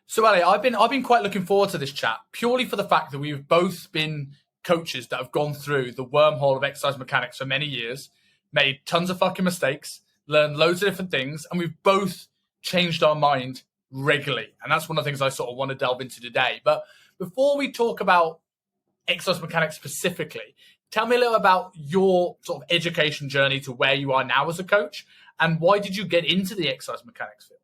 So, Ali, I've been quite looking forward to this chat purely for the fact that we've both been coaches that have gone through the wormhole of exercise mechanics for many years, made tons of fucking mistakes, learned loads of different things, and we've both changed our mind regularly. And that's one of the things I sort of want to delve into today. But before we talk about exercise mechanics specifically, tell me a little about your sort of education journey to where you are now as a coach, and why did you get into the exercise mechanics field?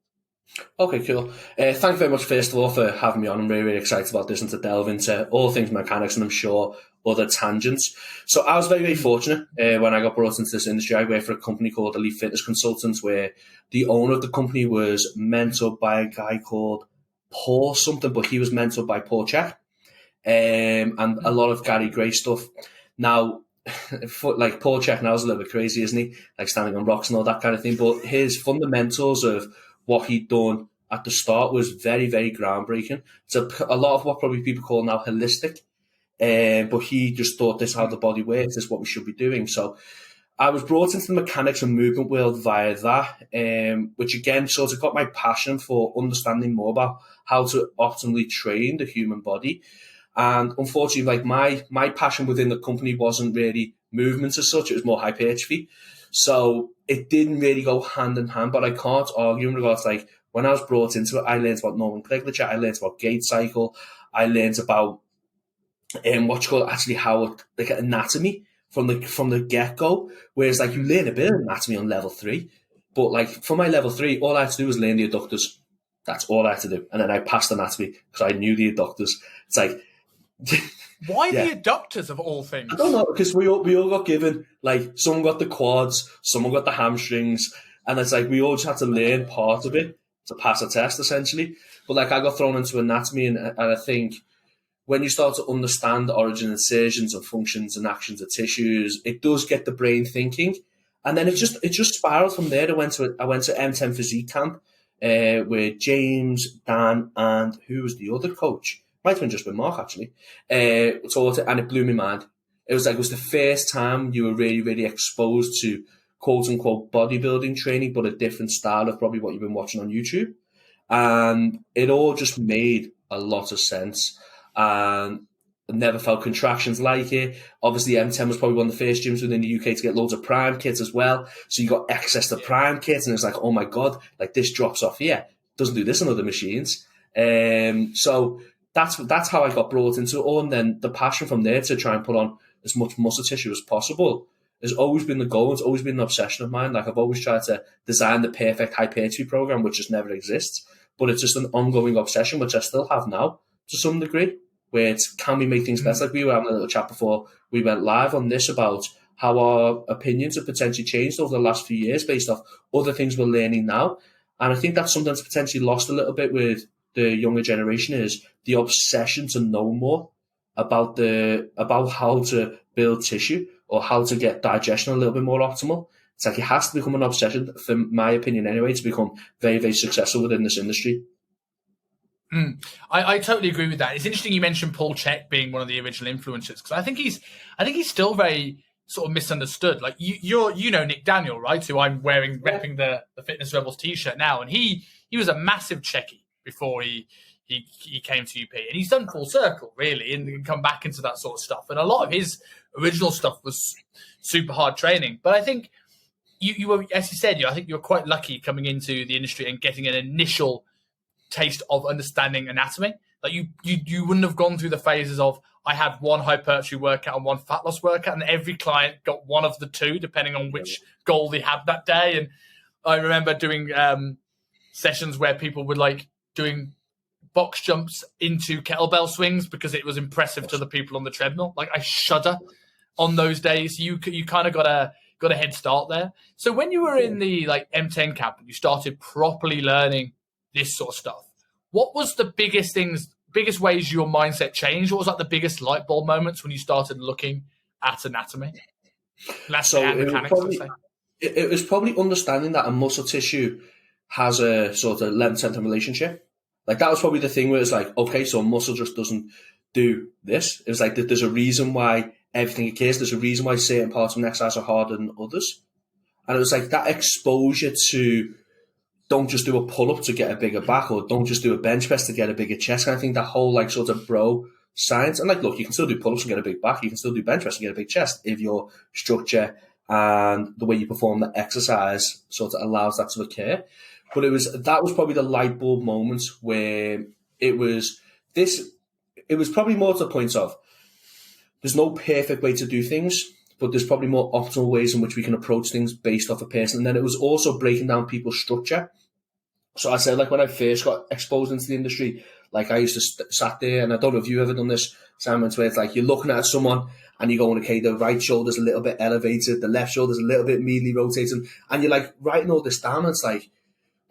Okay, cool. Thank you very much, first of all, for having me on. I'm really, really excited about this and to delve into all things mechanics and I'm sure other tangents. So I was very, very fortunate when I got brought into this industry. I worked for a company called Elite Fitness Consultants, where the owner of the company was mentored by a guy called Paul something, but he was mentored by Paul Check and a lot of Gary Gray stuff. Now, like Paul Check now is a little bit crazy, isn't he? Like standing on rocks and all that kind of thing. But his fundamentals of what he'd done at the start was very, very groundbreaking. So a lot of what probably people call now holistic, but he just thought this is how the body works, this is what we should be doing. So I was brought into the mechanics and movement world via that, which again sort of got my passion for understanding more about how to optimally train the human body. And unfortunately, like my passion within the company wasn't really movements as such, it was more hypertrophy. So it didn't really go hand in hand, but I can't argue in regards to, like, when I was brought into it, I learned about nomenclature, I learned about gait cycle, I learned about what you call actually how, like, anatomy from the get-go. Whereas, like, you learn a bit of anatomy on level 3, but, like, for my level 3, all I had to do was learn the adductors. That's all I had to do. And then I passed anatomy because I knew the adductors. It's like... Why the adductors of all things? I don't know, because we all got given, like, someone got the quads, someone got the hamstrings, and it's like we all just had to learn part of it to pass a test, essentially. But, like, I got thrown into anatomy, and I think when you start to understand the origin and insertions and functions and actions of tissues, it does get the brain thinking. And then it just spiraled from there. I went to M10 Physique camp with James, Dan, and who was the other coach? Might have been just with Mark, actually. Taught it, and it blew my mind. It was the first time you were really, really exposed to quote-unquote bodybuilding training, but a different style of probably what you've been watching on YouTube. And it all just made a lot of sense. And I never felt contractions like it. Obviously, M10 was probably one of the first gyms within the UK to get loads of Prime kits as well. So you got access to Prime kits, and it's like, oh my God, like, this drops off here. Doesn't do this on other machines. So... That's how I got brought into it all, and then the passion from there to try and put on as much muscle tissue as possible has always been the goal. It's always been an obsession of mine. Like, I've always tried to design the perfect hypertrophy program, which just never exists. But it's just an ongoing obsession, which I still have now to some degree, where it's, can we make things better? Like, we were having a little chat before we went live on this about how our opinions have potentially changed over the last few years based off other things we're learning now. And I think that's something that's potentially lost a little bit with the younger generation, is the obsession to know more about how to build tissue or how to get digestion a little bit more optimal. It's like it has to become an obsession, for my opinion anyway, to become very, very successful within this industry. I totally agree with that. It's interesting you mentioned Paul Check being one of the original influencers, because I think he's still very sort of misunderstood. Like, you know Nick Daniel, right? Who I'm repping the Fitness Rebels t-shirt now, and he was a massive Checky before he came to UP, and he's done full circle really, and come back into that sort of stuff. And a lot of his original stuff was super hard training. But I think you were, as you said, I think you were quite lucky coming into the industry and getting an initial taste of understanding anatomy. Like, you wouldn't have gone through the phases of, I had one hypertrophy workout and one fat loss workout, and every client got one of the two depending on which goal they had that day. And I remember doing sessions where people would, like, doing box jumps into kettlebell swings because it was impressive to the people on the treadmill. Like, I shudder on those days. You kind of got a head start there. So when you were in the, like, M10 camp and you started properly learning this sort of stuff, what was the biggest ways your mindset changed? What was, like, the biggest light bulb moments when you started looking at anatomy? It was probably understanding that a muscle tissue has a sort of length-center relationship. Like, that was probably the thing where it's like, okay, so a muscle just doesn't do this. It was like, there's a reason why everything occurs. There's a reason why certain parts of an exercise are harder than others. And it was like that exposure to don't just do a pull-up to get a bigger back, or don't just do a bench press to get a bigger chest. And I think that whole like sort of bro science, and like, look, you can still do pull-ups and get a big back. You can still do bench press and get a big chest if your structure and the way you perform the exercise sort of allows that to occur. But that was probably the light bulb moment where it was probably more to the point of there's no perfect way to do things, but there's probably more optimal ways in which we can approach things based off a person. And then it was also breaking down people's structure. So I said, like, when I first got exposed into the industry, like, I used to sat there, and I don't know if you've ever done this, Simon, where it's like you're looking at someone and you're going, okay, the right shoulder's a little bit elevated, the left shoulder's a little bit medially rotating, and you're like writing all this down. And it's like,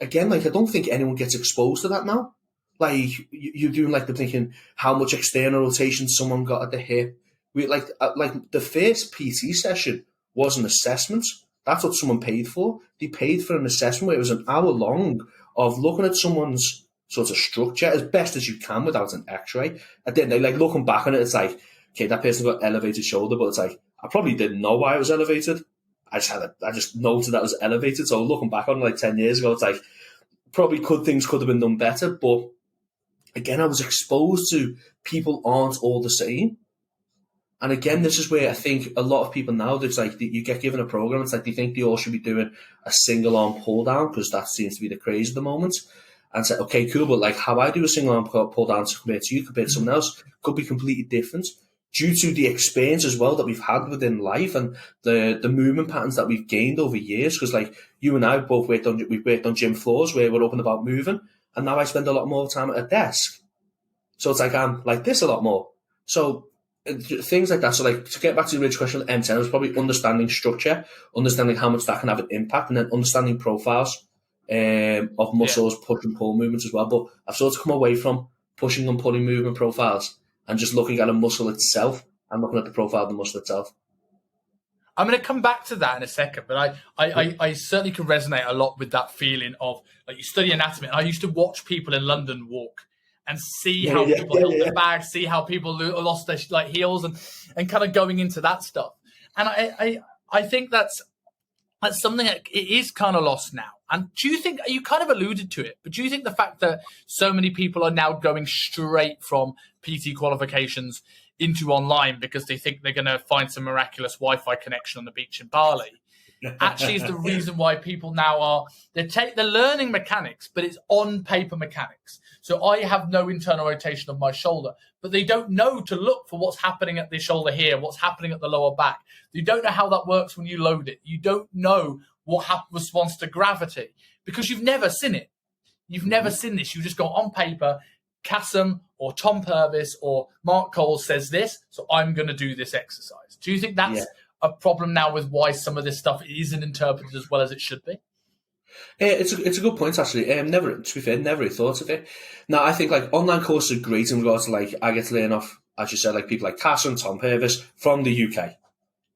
again, like, I don't think anyone gets exposed to that now. Like, you're doing like the thinking how much external rotation someone got at the hip. Like the first PT session was an assessment. That's what someone paid for. They paid for an assessment where it was an hour long of looking at someone's sort of structure as best as you can without an X-ray. And then they like looking back on it, it's like, okay, that person got elevated shoulder, but it's like, I probably didn't know why it was elevated. I just noted that it was elevated. So looking back on it like 10 years ago, it's like, probably things could have been done better. But again, I was exposed to people aren't all the same. And again, this is where I think a lot of people now, it's like you get given a program, it's like they think they all should be doing a single arm pull down because that seems to be the craze at the moment. And say, okay, cool, but like how I do a single arm pull down compared to you, compared to someone else, could be completely different due to the experience as well that we've had within life and the movement patterns that we've gained over years. Because like you and I both we've worked on gym floors where we're open about moving, and now I spend a lot more time at a desk. So it's like I'm like this a lot more. So things like that. So like to get back to the original question, M10 was probably understanding structure, understanding how much that can have an impact, and then understanding profiles of muscles, push and pull movements as well. But I've sort of come away from pushing and pulling movement profiles and just looking at a muscle itself and looking at the profile of the muscle itself. I'm going to come back to that in a second, but I certainly can resonate a lot with that feeling of like you study anatomy. And I used to watch people in London walk and see how people held their bags, see how people lost their like heels, and kind of going into that stuff. And I think that's something that it is kind of lost now. And do you think, you kind of alluded to it, but do you think the fact that so many people are now going straight from PT qualifications into online because they think they're going to find some miraculous Wi-Fi connection on the beach in Bali actually is the reason why people now they're learning mechanics, but it's on paper mechanics. So I have no internal rotation of my shoulder, but they don't know to look for what's happening at the shoulder here, what's happening at the lower back. You don't know how that works when you load it. You don't know what responds to gravity because you've never seen it. You've never seen this. You just go on paper, Kassem or Tom Purvis or Mark Cole says this, so I'm going to do this exercise. Do you think that's a problem now with why some of this stuff isn't interpreted as well as it should be? It's a good point actually. Never really thought of it. Now I think like online courses are great in regards to like I get to learn off, as you said, like people like Kassem, Tom Purvis from the UK.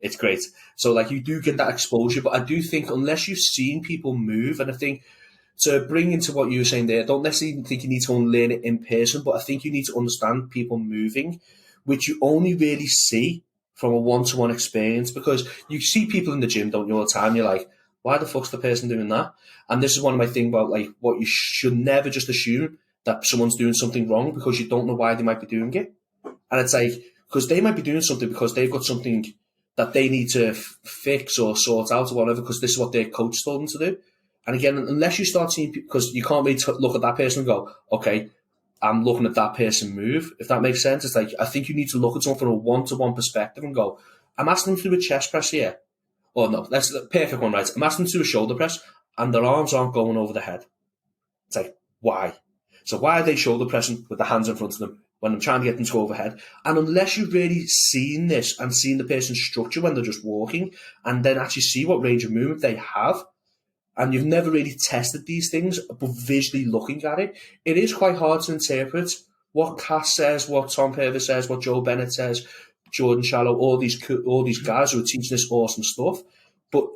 It's great. So like you do get that exposure, but I do think unless you've seen people move, and I think to bring into what you were saying there, I don't necessarily think you need to go and learn it in person, but I think you need to understand people moving, which you only really see from a one-to-one experience, because you see people in the gym, don't you, all the time, you're like, why the fuck's the person doing that? And this is one of my things about like what you should never just assume that someone's doing something wrong because you don't know why they might be doing it. And it's like, because they might be doing something because they've got something that they need to fix or sort out or whatever, because this is what their coach told them to do. And again, unless you start seeing, because you can't really look at that person and go, okay, I'm looking at that person move, if that makes sense. It's like, I think you need to look at someone from a one-to-one perspective and go, I'm asking them to do a chest press here. Oh no, that's the perfect one, right? I'm asking them to do a shoulder press and their arms aren't going over the head. It's like, why? So why are they shoulder pressing with the hands in front of them when I'm trying to get them to go overhead? And unless you've really seen this and seen the person's structure when they're just walking and then actually see what range of movement they have, and you've never really tested these things, but visually looking at it, it is quite hard to interpret what Cass says, what Tom Purvis says, what Joe Bennett says, Jordan Shallow, all these guys who are teaching this awesome stuff. But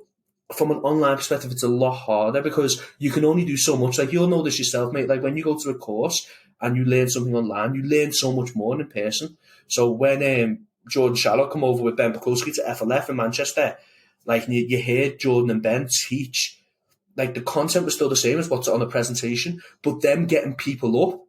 from an online perspective, it's a lot harder because you can only do so much. Like, you'll know this yourself, mate. Like, when you go to a course and you learn something online, you learn so much more in person. So when Jordan Shallow come over with Ben Bukowski to FLF in Manchester, like, you hear Jordan and Ben teach like the content was still the same as what's on the presentation, but them getting people up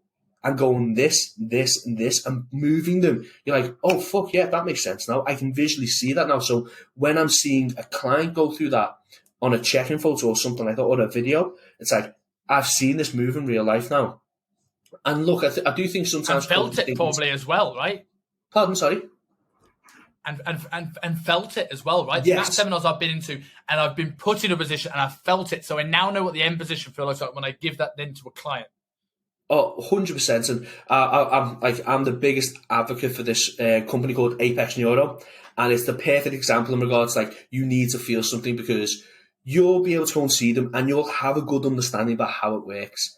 and going this, this, and this, and moving them, you're like, oh, fuck yeah, that makes sense now. I can visually see that now. So when I'm seeing a client go through that on a check-in photo or something like that, or a video, it's like, I've seen this move in real life now. And look, I do think sometimes... And felt it probably as well, right? Pardon, sorry? And felt it as well, right? Yes. That seminars I've been into, and I've been put in a position, and I've felt it. So I now know what the end position feels like when I give that then to a client. Oh, 100%. And I'm the biggest advocate for this company called Apex Neuro. And it's the perfect example in regards to, like, you need to feel something because you'll be able to go and see them and you'll have a good understanding about how it works.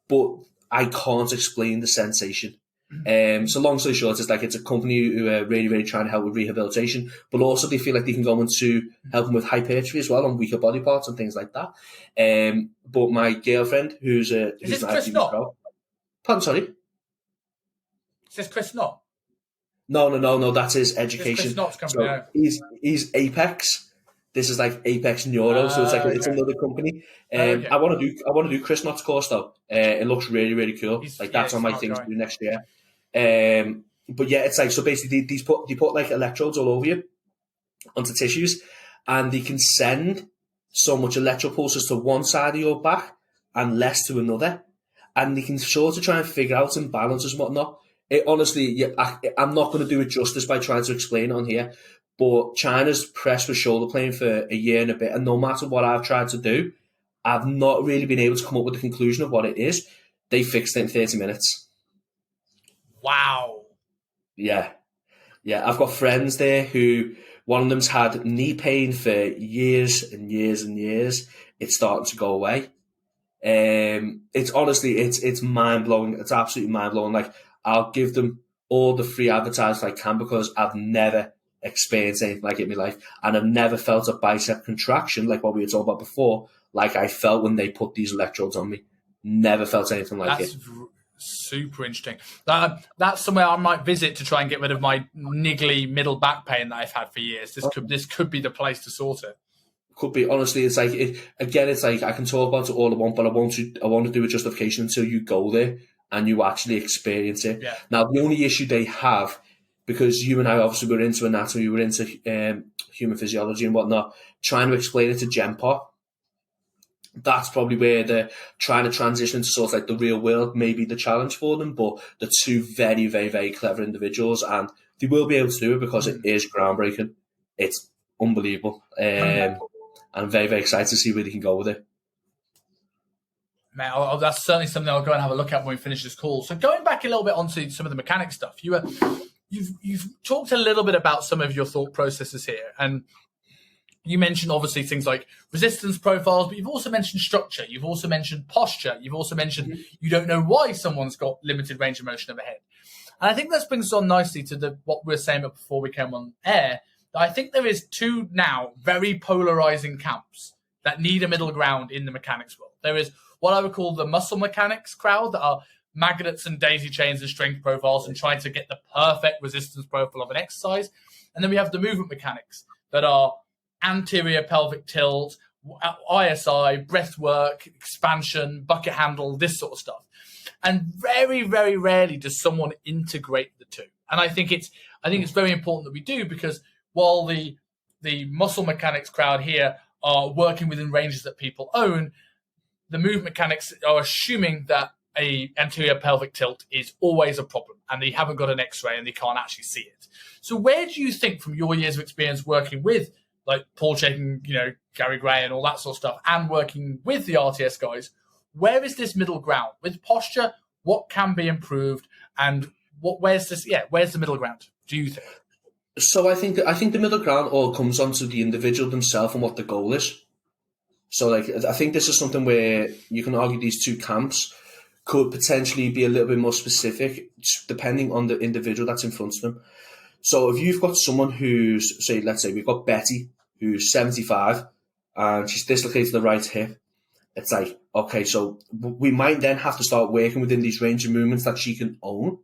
But I can't explain the sensation. So long story short, it's a company who are really, really trying to help with rehabilitation, but also they feel like they can go into helping with hypertrophy as well on weaker body parts and things like that. But my girlfriend, who's Is this Chris Knott? Pardon, sorry? Is this Chris Knott? No, that's his education. Chris Knott's company. So he's Apex. This is like Apex Neuro, so it's like it's another company. Okay. I want to do Chris Knott's course though. It looks really, really cool. That's on my thing to do next year. But yeah, it's like, so basically they put like electrodes all over you onto tissues, and they can send so much electro pulses to one side of your back and less to another, and they can sort of try and figure out imbalances and whatnot. It honestly, I'm not going to do it justice by trying to explain it on here, but China's pressed with shoulder playing for a year and a bit, and no matter what I've tried to do, I've not really been able to come up with the conclusion of what it is. They fixed it in 30 minutes. Wow. Yeah. I've got friends there who, one of them's had knee pain for years and years and years. It's starting to go away. It's honestly, it's mind blowing. It's absolutely mind blowing. Like, I'll give them all the free advertising I can because I've never experienced anything like it in my life, and I've never felt a bicep contraction like what we were talking about before, like I felt when they put these electrodes on me. Never felt anything like it. Super interesting. That's somewhere I might visit to try and get rid of my niggly middle back pain that I've had for years. This could be the place to sort it. Could be. Honestly, it's like it's like I can talk about it all I want, but I want to do a justification until you go there and you actually experience it. Yeah. Now, the only issue they have, because you and I obviously were into anatomy, we were into human physiology and whatnot, trying to explain it to Gen Pop, that's probably where they're trying to transition to sort of like the real world, maybe the challenge for them. But they're two very, very, very clever individuals, and they will be able to do it because it is groundbreaking. It's unbelievable. I'm very, very excited to see where they can go with it. Man, that's certainly something I'll go and have a look at when we finish this call. So going back a little bit onto some of the mechanic stuff, you've talked a little bit about some of your thought processes here, and you mentioned obviously things like resistance profiles, but you've also mentioned structure. You've also mentioned posture. You've also mentioned you don't know why someone's got limited range of motion overhead. And I think this brings us on nicely to what we were saying before we came on air. That I think there is two now very polarizing camps that need a middle ground in the mechanics world. There is what I would call the muscle mechanics crowd that are magnets and daisy chains and strength profiles and trying to get the perfect resistance profile of an exercise. And then we have the movement mechanics that are anterior pelvic tilt, ISI, breath work, expansion, bucket handle, this sort of stuff. And very, very rarely does someone integrate the two. And I think it's very important that we do, because while the muscle mechanics crowd here are working within ranges that people own, the movement mechanics are assuming that a anterior pelvic tilt is always a problem and they haven't got an x-ray and they can't actually see it. So where do you think, from your years of experience working with like Paul Chek and, Gary Gray and all that sort of stuff, and working with the RTS guys, where is this middle ground with posture? What can be improved, and where's the middle ground, do you think? So I think the middle ground all comes onto the individual themselves and what the goal is. So I think this is something where you can argue these two camps could potentially be a little bit more specific depending on the individual that's in front of them. So if you've got someone who's, let's say we've got Betty, who's 75 and she's dislocated the right hip, it's like, okay, so we might then have to start working within these range of movements that she can own.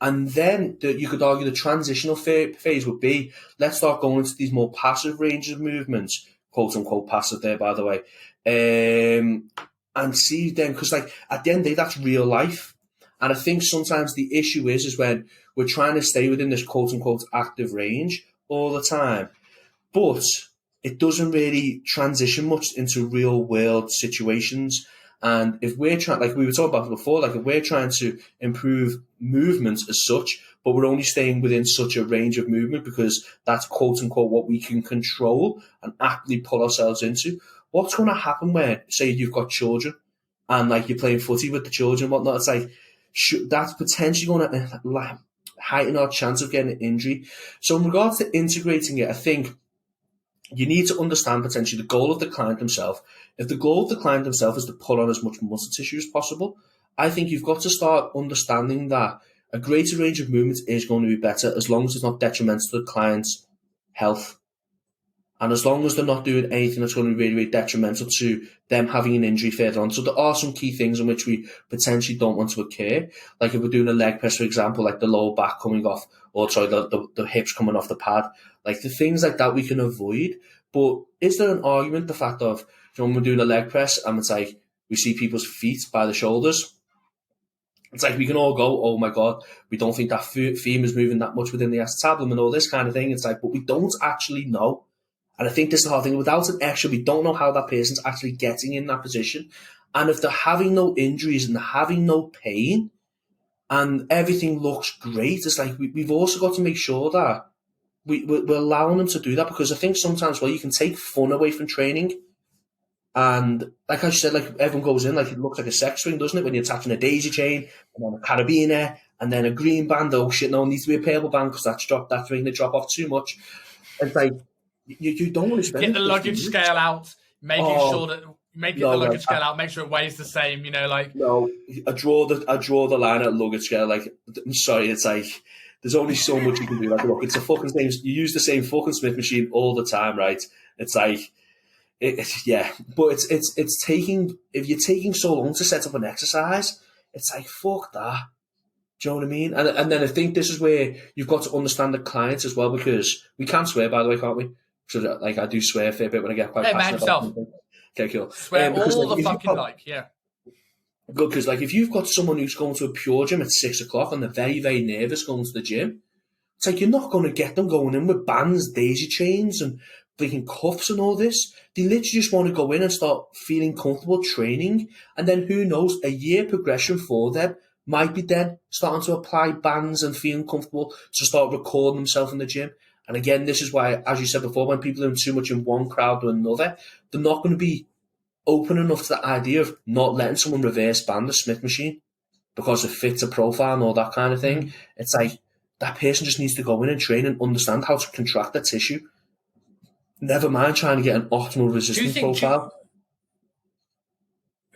And then you could argue the transitional phase would be, let's start going into these more passive ranges of movements, quote unquote passive there, by the way, and see them, because like at the end of the day, that's real life. And I think sometimes the issue is when we're trying to stay within this quote unquote active range all the time, but it doesn't really transition much into real world situations. And if we're trying, like we were talking about before, like if we're trying to improve movements as such, but we're only staying within such a range of movement because that's quote unquote what we can control and actively pull ourselves into, what's going to happen when, say, you've got children and like you're playing footy with the children and whatnot? It's like, that's potentially going to heighten our chance of getting an injury. So in regards to integrating it, I think you need to understand potentially the goal of the client himself. If the goal of the client himself is to pull on as much muscle tissue as possible, I think you've got to start understanding that a greater range of movements is going to be better as long as it's not detrimental to the client's health. And as long as they're not doing anything that's going to be really, really detrimental to them having an injury further on. So there are some key things in which we potentially don't want to occur. Like if we're doing a leg press, for example, like the lower back coming off, or sorry, the hips coming off the pad. Like the things like that we can avoid. But is there an argument, the fact of, you know, when we're doing a leg press and it's like we see people's feet by the shoulders, it's like we can all go, oh my God, we don't think that femur's moving that much within the acetabulum and all this kind of thing. It's like, but we don't actually know. And I think this is the hard thing. Without an X-ray, we don't know how that person's actually getting in that position. And if they're having no injuries and they're having no pain and everything looks great, it's like we've also got to make sure that we're allowing them to do that, because I think sometimes, well, you can take fun away from training. And like I said, like everyone goes in, like it looks like a sex swing, doesn't it? When you're attaching a daisy chain and then a carabiner and then a green band. Oh shit, no, it needs to be a purple band because that's making the drop off too much. It's like, you don't want to spend. Get the luggage scale out, making sure that the luggage scale out, make sure it weighs the same. You know, like I draw the line at luggage scale. Like, I'm sorry, it's like there's only so much you can do. Like, look, it's a fucking thing. You use the same fucking Smith machine all the time, right? It's like, but it's taking, if you're taking so long to set up an exercise, it's like fuck that. Do you know what I mean? And then I think this is where you've got to understand the clients as well, because we can swear, by the way, can't we? So like I do swear a fair bit when I get quite passionate about something. Okay, cool. Swear all the fucking like, yeah. Good, because like if you've got someone who's going to a pure gym at 6 o'clock and they're very, very nervous going to the gym, it's like you're not going to get them going in with bands, daisy chains and freaking cuffs and all this. They literally just want to go in and start feeling comfortable training, and then who knows, a year progression for them might be then starting to apply bands and feeling comfortable to start recording themselves in the gym. And again, this is why, as you said before, when people are doing too much in one crowd or another, they're not going to be open enough to the idea of not letting someone reverse band a Smith machine because it fits a profile and all that kind of thing. It's like that person just needs to go in and train and understand how to contract the tissue. Never mind trying to get an optimal resistance profile.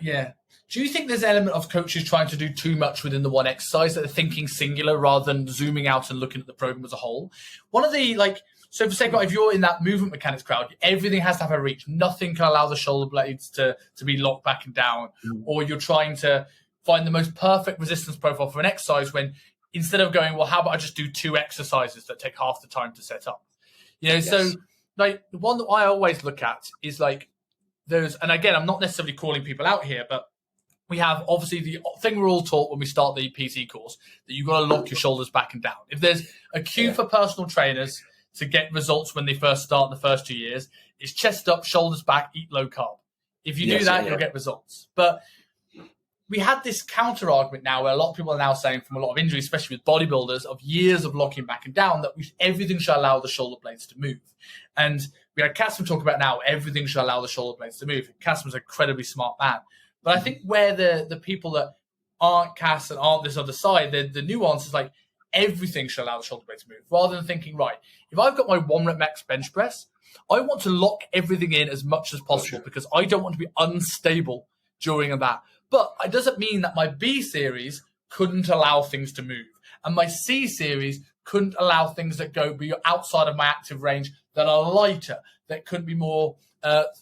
Do you think there's an element of coaches trying to do too much within the one exercise, that they're thinking singular rather than zooming out and looking at the program as a whole? One of the, so for example, if you're in that movement mechanics crowd, everything has to have a reach. Nothing can allow the shoulder blades to be locked back and down. Or you're trying to find the most perfect resistance profile for an exercise when instead of going, well, how about I just do 2 exercises that take half the time to set up? You know, So like the one that I always look at is like those, and again, I'm not necessarily calling people out here, but we have obviously the thing we're all taught when we start the PC course, that you've got to lock your shoulders back and down. If there's a cue for personal trainers to get results when they first start in the first 2 years, it's chest up, shoulders back, eat low carb. If you do that, you'll get results. But we had this counter argument now where a lot of people are now saying, from a lot of injuries, especially with bodybuilders, of years of locking back and down, that everything should allow the shoulder blades to move. And we had Cassim talk about now, everything should allow the shoulder blades to move. Cassim's an incredibly smart man. But I think where the people that aren't Cass and aren't this other side, the nuance is like everything should allow the shoulder blade to move, rather than thinking, right, if I've got my 1 rep max bench press, I want to lock everything in as much as possible because I don't want to be unstable during that. But it doesn't mean that my B series couldn't allow things to move. And my C series couldn't allow things that be outside of my active range, that are lighter, that couldn't be more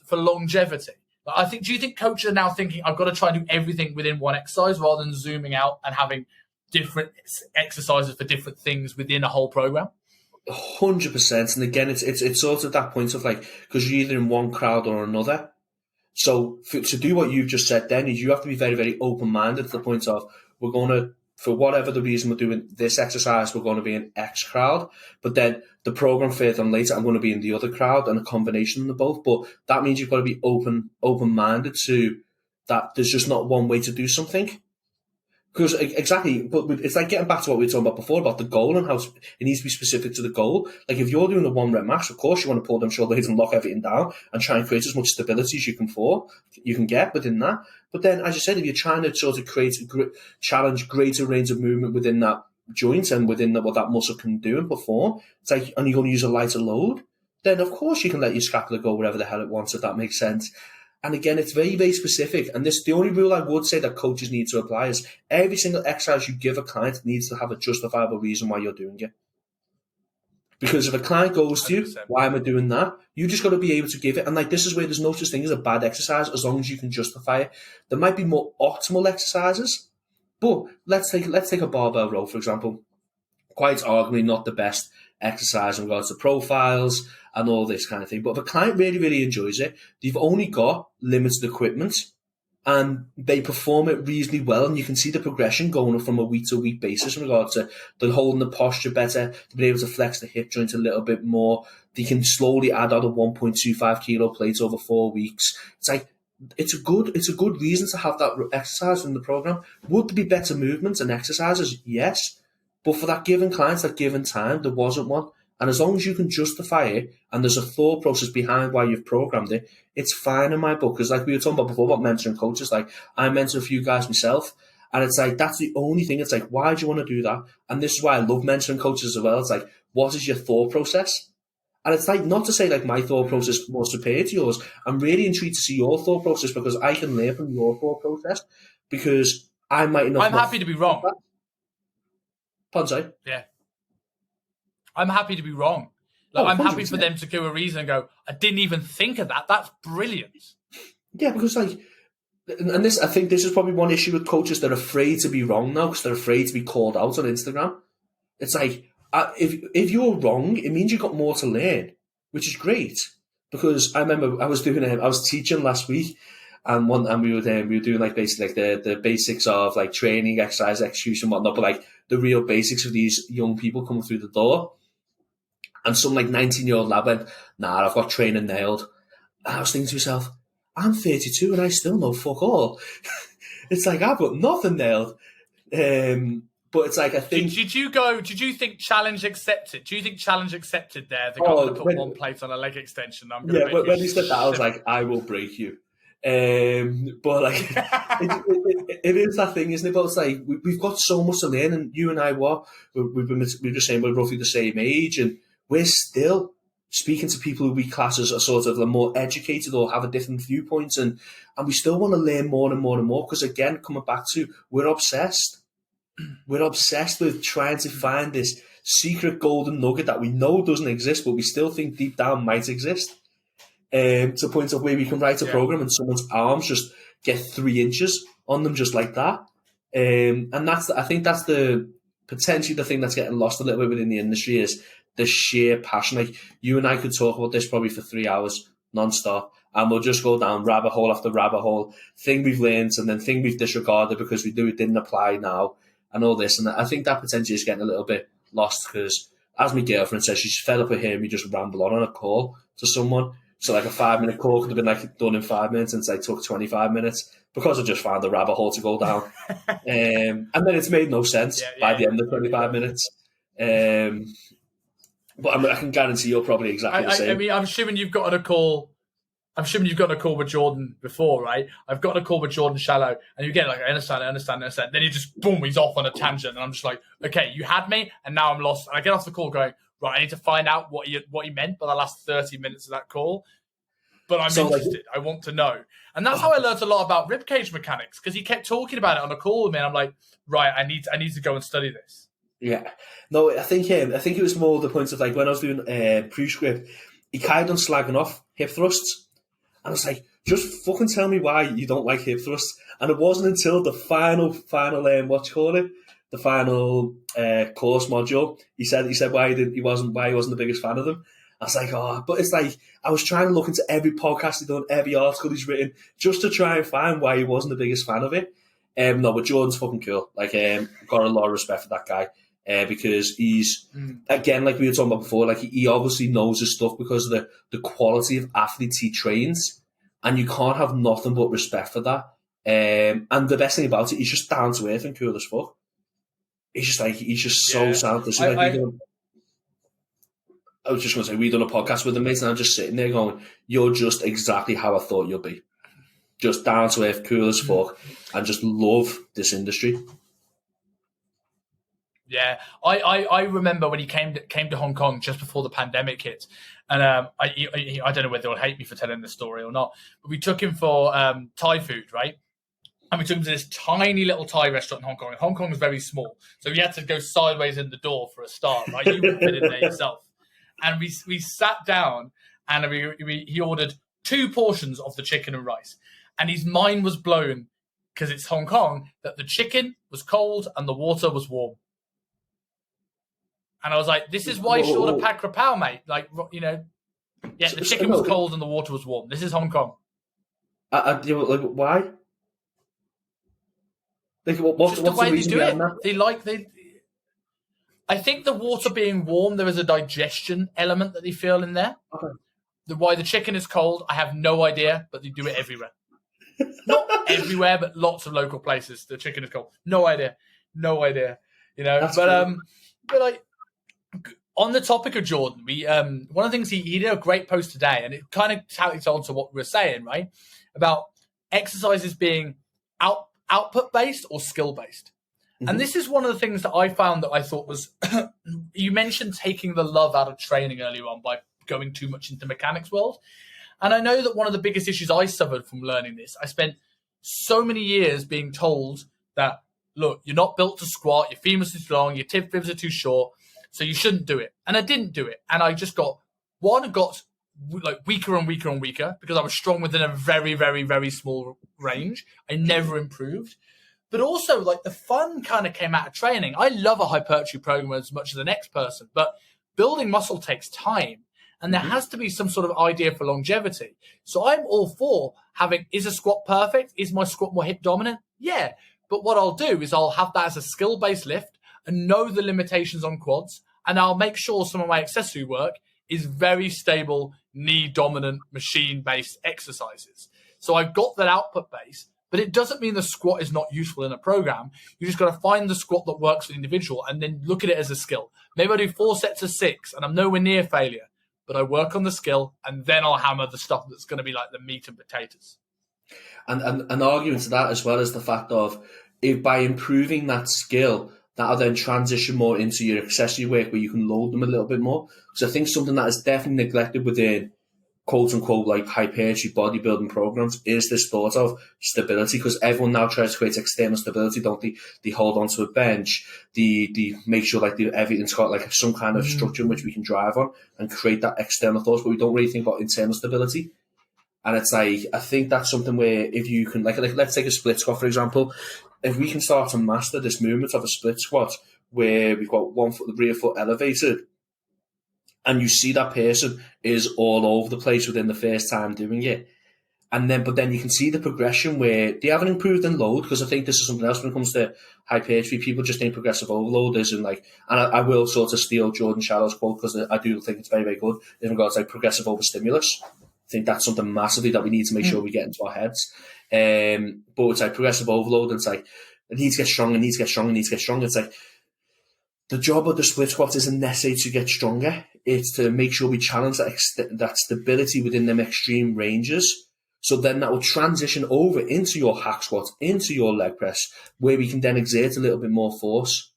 for longevity. Do you think coaches are now thinking, I've got to try and do everything within one exercise rather than zooming out and having different exercises for different things within a whole program? 100%. And again, it's sort of that point of like, because you're either in one crowd or another. So to do what you've just said then, is you have to be very, very open-minded to the point of, we're going to, for whatever the reason we're doing this exercise, we're going to be in X crowd, but then the program further on later, I'm going to be in the other crowd, and a combination of the both. But that means you've got to be open-minded to that. There's just not one way to do something. Because exactly, but it's like getting back to what we were talking about before about the goal and how it needs to be specific to the goal. Like if you're doing a 1 rep max, of course you want to pull them shoulders and lock everything down and try and create as much stability as you can get within that. But then, as you said, if you're trying to sort of challenge greater range of movement within that joint and within what that muscle can do and perform, it's like, and you're going to use a lighter load, then of course you can let your scapula go wherever the hell it wants, if that makes sense. And again, it's very, very specific. And the only rule I would say that coaches need to apply is every single exercise you give a client needs to have a justifiable reason why you're doing it. Because if a client goes to you, 100%. Why am I doing that? You just got to be able to give it. And like, this is where there's no such thing as a bad exercise as long as you can justify it. There might be more optimal exercises, but let's take a barbell row, for example. Quite arguably not the best exercise in regards to profiles and all this kind of thing. But if a client really, really enjoys it, they've only got limited equipment and they perform it reasonably well, and you can see the progression going from a week-to-week basis in regards to they're holding the posture better, they've been able to flex the hip joint a little bit more, they can slowly add on a 1.25 kilo plates over 4 weeks. It's like, it's a good reason to have that exercise in the program. Would there be better movements and exercises? Yes. But for that given client, that given time, there wasn't one. And as long as you can justify it and there's a thought process behind why you've programmed it, it's fine in my book. Because like we were talking about before about mentoring coaches, like I mentor a few guys myself, and it's like, that's the only thing. It's like, why do you want to do that? And this is why I love mentoring coaches as well. It's like, what is your thought process? And it's like, not to say like my thought process more superior to yours. I'm really intrigued to see your thought process because I can learn from your thought process because I might not. I'm happy to be wrong. Pardon, sorry? Yeah. I'm happy to be wrong. Like, I'm happy for them to give a reason and go, I didn't even think of that. That's brilliant. Yeah, because like, and this, I think this is probably one issue with coaches. They're afraid to be wrong now because they're afraid to be called out on Instagram. It's like, if you're wrong, it means you've got more to learn, which is great. Because I remember I was teaching last week, and we were doing like basically like the basics of like training, exercise, execution, whatnot, but like the real basics of these young people coming through the door. And some like 19-year-old lad went, nah, I've got training nailed. And I was thinking to myself, I'm 32 and I still know fuck all. It's like, I've got nothing nailed. But it's like, I think... Did you think challenge accepted? Do you think challenge accepted there? The guy to put one plate on a leg extension. When he said that, I was like, I will break you. But like, it is that thing, isn't it? But it's like, we've got so much to learn, and you and I, we're just saying we're roughly the same age, and we're still speaking to people who we class as are sort of more educated or have a different viewpoints, and we still want to learn more and more and more, because again, coming back to, we're obsessed. We're obsessed with trying to find this secret golden nugget that we know doesn't exist, but we still think deep down might exist. To the point of where we can write a program and someone's arms just get 3 inches on them just like that. And I think that's potentially the thing that's getting lost a little bit within the industry is the sheer passion. Like, you and I could talk about this probably for 3 hours non-stop, and we'll just go down rabbit hole after rabbit hole, thing we've learned and then thing we've disregarded because we knew it didn't apply now and all this. And I think that potentially is getting a little bit lost because, as my girlfriend says, she's fed up with hearing me just ramble on a call to someone. So like a 5-minute call could have been like done in 5 minutes, and it's like took 25 minutes because I just found the rabbit hole to go down. And then it's made no sense by the end of 25 minutes. But I can guarantee you're probably exactly the same. I mean, I'm assuming you've gotten a call. I'm assuming you've gotten a call with Jordan before, right? I've gotten a call with Jordan Shallow, and you get like, I understand. Then he just, boom, he's off on a tangent, and I'm just like, okay, you had me, and now I'm lost. And I get off the call going, right, I need to find out what he meant by the last 30 minutes of that call. But I'm interested. I want to know. And that's how I learned a lot about ribcage mechanics, because he kept talking about it on a call with me, and I'm like, right, I need to go and study this. Yeah. No, I think it was more the point of like when I was doing pre-script, he carried on slagging off hip thrusts. And I was like, just fucking tell me why you don't like hip thrusts. And it wasn't until the final the final course module, he said why he wasn't the biggest fan of them. I was like, oh, but it's like, I was trying to look into every podcast he's done, every article he's written, just to try and find why he wasn't the biggest fan of it. No, but Jordan's fucking cool. Like, got a lot of respect for that guy. Because he's, again, like we were talking about before, like he obviously knows his stuff because of the quality of athletes he trains. And you can't have nothing but respect for that. And the best thing about it, he's just down to earth and cool as fuck. He's just so sound. I was just going to say, we done a podcast with him, mate, and I'm just sitting there going, you're just exactly how I thought you'd be. Just down to earth, cool as fuck, and just love this industry. Yeah, I remember when he came to Hong Kong just before the pandemic hit, and I don't know whether he'll hate me for telling this story or not, but we took him for Thai food, right? And we took him to this tiny little Thai restaurant in Hong Kong. And Hong Kong is very small, so you had to go sideways in the door for a start, right? You wouldn't fit in there yourself. And we sat down, and he ordered 2 portions of the chicken and rice, and his mind was blown because it's Hong Kong that the chicken was cold and the water was warm. And I was like, this is why you should order Pad Krapao, mate. Like, you know, yeah, the chicken was cold and the water was warm. This is Hong Kong. Like, why? Like, what's the way they do it? I think the water being warm, there is a digestion element that they feel in there. Okay. Why the chicken is cold, I have no idea, but they do it everywhere. Not everywhere, but lots of local places. The chicken is cold. No idea. You know, that's but like, on the topic of Jordan, we one of the things he did a great post today, and it kind of tallies on to what we were saying, right? About exercises being output based or skill based. Mm-hmm. And this is one of the things that I found that I thought was, you mentioned taking the love out of training earlier on by going too much into mechanics world. And I know that one of the biggest issues I suffered from learning this, I spent so many years being told that, look, you're not built to squat, your femurs are too long, your tib fibs are too short, so you shouldn't do it. And I didn't do it. And I just got like weaker and weaker and weaker because I was strong within a very, very, very small range. I never improved. But also, like, the fun kind of came out of training. I love a hypertrophy program as much as the next person, but building muscle takes time. And there has to be some sort of idea for longevity. So I'm all for having, is a squat perfect? Is my squat more hip dominant? Yeah. But what I'll do is I'll have that as a skill-based lift and know the limitations on quads. And I'll make sure some of my accessory work is very stable, knee-dominant, machine-based exercises. So I've got that output base. But it doesn't mean the squat is not useful in a program. You just got to find the squat that works for the individual and then look at it as a skill. Maybe I do 4 sets of 6 and I'm nowhere near failure, but I work on the skill and then I'll hammer the stuff that's going to be like the meat and potatoes. And an argument to that as well is the fact of, if by improving that skill, that'll then transition more into your accessory work where you can load them a little bit more. So I think something that is definitely neglected within quote unquote like hypertrophy bodybuilding programs is this thought of stability, because everyone now tries to create external stability, don't they? They hold onto a bench, they make sure like everything's got like some kind of structure in which we can drive on and create that external thoughts, but we don't really think about internal stability. And it's like, I think that's something where if you can like let's take a split squat for example. If we can start to master this movement of a split squat where we've got one foot, the rear foot elevated, and you see that person is all over the place within the first time doing it. But then you can see the progression where they haven't improved in load, because I think this is something else when it comes to hypertrophy. People just think progressive overload is and I will sort of steal Jordan Shallow's quote because I do think it's very, very good in regards to like progressive overstimulus. I think that's something massively that we need to make sure we get into our heads. But it's like progressive overload, and it's like, it needs to get stronger, needs to get stronger, needs to get stronger. It's like, the job of the split squat isn't necessarily to get stronger. It's to make sure we challenge that stability within them extreme ranges. So then that will transition over into your hack squat, into your leg press, where we can then exert a little bit more force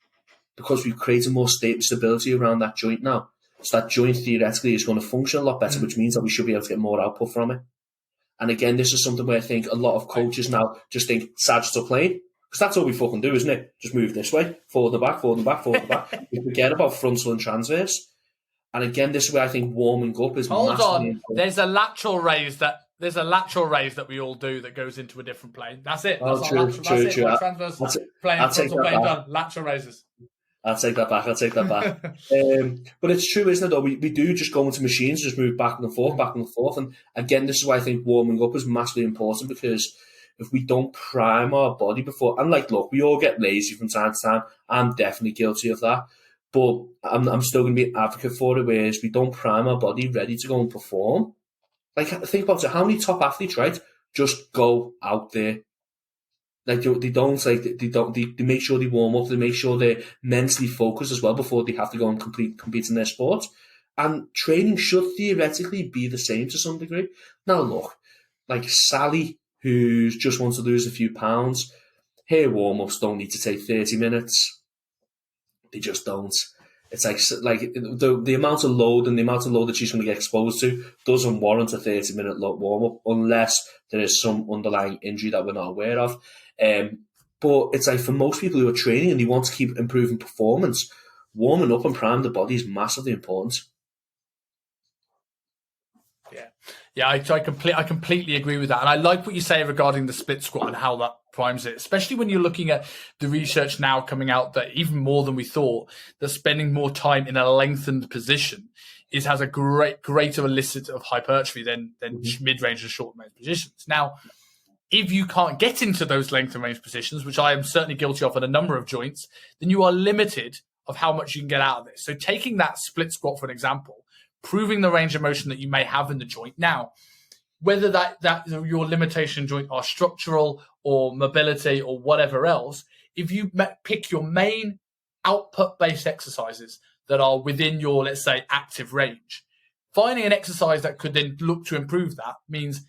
because we've created more stability around that joint now. So that joint theoretically is going to function a lot better, which means that we should be able to get more output from it. And again, this is something where I think a lot of coaches now just think sagittal plane, because that's all we fucking do, isn't it? Just move this way, forward and back, forward and back, forward and back. We forget about frontal and transverse. And again, this is where I think warming up is massively important. There's a lateral raise that we all do that goes into a different plane. That's it. That's true. Transverse plane, frontal plane done. Lateral raises. I'll take that back. But it's true, isn't it, though? We do just go into machines, just move back and forth. And again, this is why I think warming up is massively important, because if we don't prime our body before, and like, look, we all get lazy from time to time. I'm definitely guilty of that. But I'm still going to be an advocate for it, whereas we don't prime our body ready to go and perform. Like, think about it. How many top athletes, right, just go out there? Like, they make sure they warm up, they make sure they're mentally focused as well before they have to go and compete in their sport. And training should theoretically be the same to some degree. Now, look, like Sally, who just wants to lose a few pounds, her warm-ups don't need to take 30 minutes. They just don't. It's like the amount of load that she's going to get exposed to doesn't warrant a 30-minute warm-up unless there is some underlying injury that we're not aware of. But it's like, for most people who are training and they want to keep improving performance, warming up and priming the body is massively important. Yeah, I completely agree with that. And I like what you say regarding the split squat and how that primes it, especially when you're looking at the research now coming out that even more than we thought, that spending more time in a lengthened position has a greater elicit of hypertrophy than mid-range and short-range positions. Now, if you can't get into those length and range positions, which I am certainly guilty of in a number of joints, then you are limited of how much you can get out of this. So taking that split squat for an example, proving the range of motion that you may have in the joint. Now, whether that your limitation joint are structural or mobility or whatever else, if you pick your main output-based exercises that are within your, let's say, active range, finding an exercise that could then look to improve that means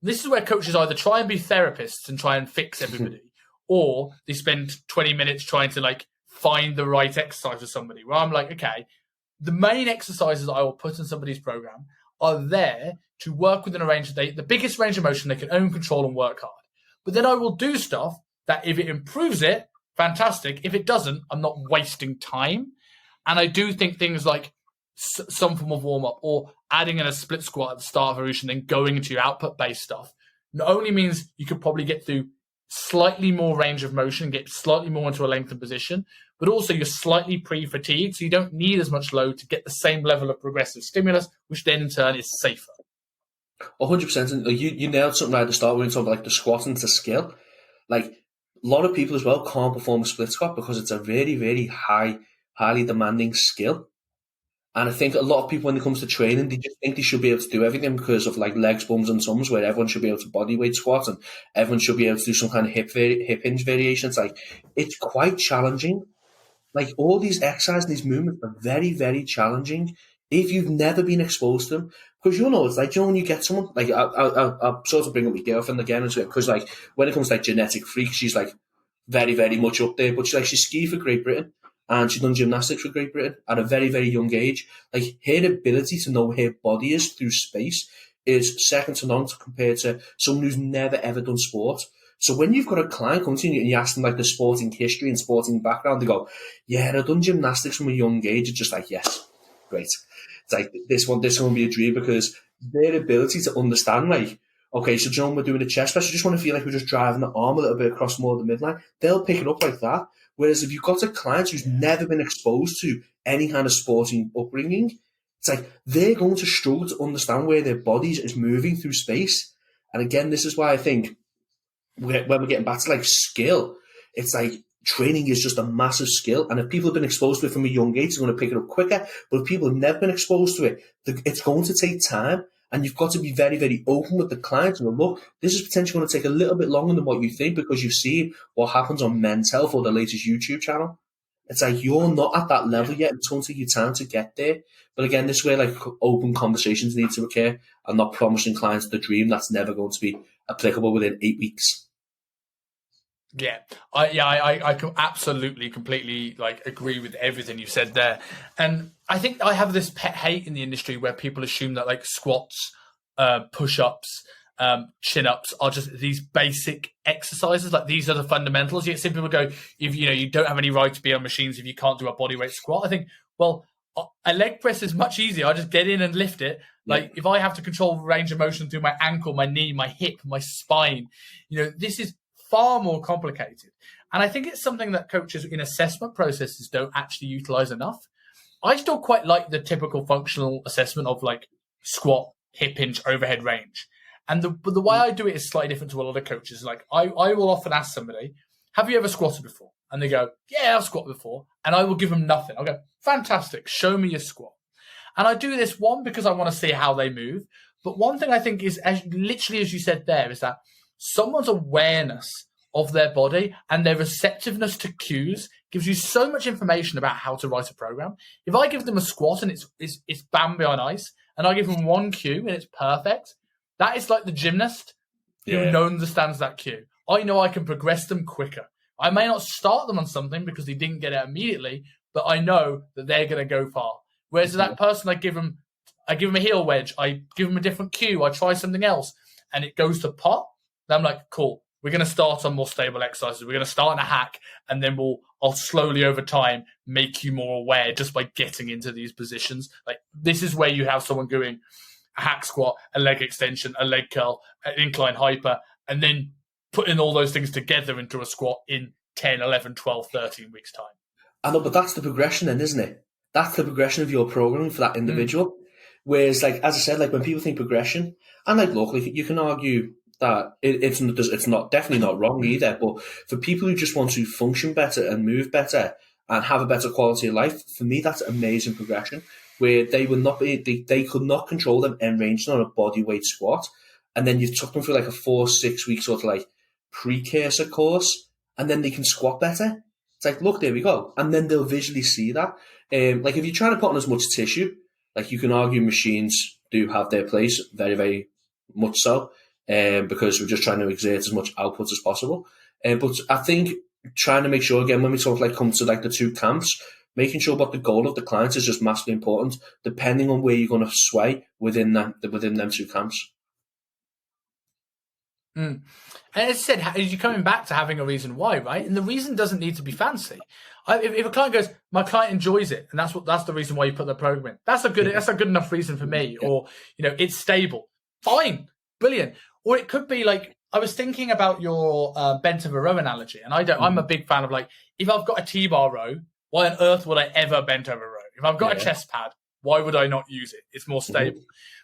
this is where coaches either try and be therapists and try and fix everybody, or they spend 20 minutes trying to like find the right exercise for somebody, where I'm like, okay, the main exercises I will put in somebody's program are there to work within a range the biggest range of motion they can own, control, and work hard. But then I will do stuff that if it improves it, fantastic. If it doesn't, I'm not wasting time. And I do think things like some form of warm-up or adding in a split squat at the start of a routine, then going into your output-based stuff, not only means you could probably get through slightly more range of motion, get slightly more into a lengthened position, but also you're slightly pre-fatigued, so you don't need as much load to get the same level of progressive stimulus, which then in turn is safer. 100%. And you nailed something right at the start when you talk about like the squatting to skill. Like, a lot of people as well can't perform a split squat because it's a very, very highly demanding skill. And I think a lot of people, when it comes to training, they just think they should be able to do everything because of like legs, bums, and thumbs, where everyone should be able to bodyweight squat and everyone should be able to do some kind of hip hinge variation. It's like, it's quite challenging. Like, all these exercises, these movements are very, very challenging if you've never been exposed to them. Because it's like, when you get someone, like, I'll sort of bring up my girlfriend again, because like, when it comes to like genetic freaks, she's like very, very much up there. But she skied for Great Britain. And she's done gymnastics for Great Britain at a very, very young age. Like, her ability to know where her body is through space is second to none compared to someone who's never, ever done sport. So when you've got a client come to you and you ask them like the sporting history and sporting background, they go, yeah, I've done gymnastics from a young age. It's just like, yes, great. It's like, this one will be a dream, because their ability to understand, like, okay, so John, we're doing a chest press, you just want to feel like we're just driving the arm a little bit across more of the midline. They'll pick it up like that. Whereas if you've got a client who's never been exposed to any kind of sporting upbringing, it's like they're going to struggle to understand where their body is moving through space. And again, this is why I think when we're getting back to like skill, it's like training is just a massive skill. And if people have been exposed to it from a young age, they're going to pick it up quicker. But if people have never been exposed to it, it's going to take time. And you've got to be very, very open with the client and go, look, this is potentially going to take a little bit longer than what you think, because you've seen what happens on Men's Health or the latest YouTube channel. It's like, you're not at that level yet. It's going to take you time to get there. But again, this is where like open conversations need to occur, and not promising clients the dream that's never going to be applicable within 8 weeks. Yeah, I can absolutely, completely like agree with everything you said there. And I think I have this pet hate in the industry where people assume that like squats, push-ups, chin-ups are just these basic exercises. Like, these are the fundamentals. Yet some people go, if you don't have any right to be on machines if you can't do a bodyweight squat. I think, well, a leg press is much easier. I just get in and lift it. Like, if I have to control range of motion through my ankle, my knee, my hip, my spine, this is far more complicated. And I think it's something that coaches in assessment processes don't actually utilize enough. I still quite like the typical functional assessment of like squat, hip hinge, overhead range. And the way I do it is slightly different to a lot of coaches. Like I will often ask somebody, have you ever squatted before? And they go, yeah, I've squatted before. And I will give them nothing. I'll go, fantastic, show me your squat. And I do this, one, because I want to see how they move. But one thing I think is, literally as you said there, is that someone's awareness of their body and their receptiveness to cues gives you so much information about how to write a program. If I give them a squat and it's Bambi on ice, and I give them one cue and it's perfect, that is like the gymnast who understands that cue. I know I can progress them quicker. I may not start them on something because they didn't get it immediately, but I know that they're going to go far. Whereas that person, I give them a heel wedge, I give them a different cue, I try something else, and it goes to pot. Then I'm like, cool, we're going to start on more stable exercises. We're going to start in a hack, and then I'll slowly over time make you more aware just by getting into these positions. Like this is where you have someone doing a hack squat, a leg extension, a leg curl, an incline hyper, and then putting all those things together into a squat in 10, 11, 12, 13 weeks' time. I know, but that's the progression then, isn't it? That's the progression of your programming for that individual. Whereas, like, as I said, like when people think progression, and like locally, you can argue that it's not definitely not wrong either. But for people who just want to function better and move better and have a better quality of life, for me, that's amazing progression. Where they will not be, they could not control them end range on a body weight squat, and then you've took them through like a 4-6 week sort of like precursor course, and then they can squat better. It's like, look, there we go, and then they'll visually see that. Like if you're trying to put on as much tissue, like you can argue machines do have their place, very, very much so, because we're just trying to exert as much output as possible. But I think trying to make sure, again, when we sort of like come to like the two camps, making sure what the goal of the clients is just massively important, depending on where you're going to sway within them two camps. And as I said, you're coming back to having a reason why, right? And the reason doesn't need to be fancy. If a client goes, my client enjoys it, and that's the reason why you put the program in. That's a good enough reason for me. Yeah. Or it's stable, fine, brilliant. Or it could be like, I was thinking about your bent over row analogy, and I'm a big fan of like, if I've got a T-bar row, why on earth would I ever bent over row? If I've got a chest pad, why would I not use it? It's more stable.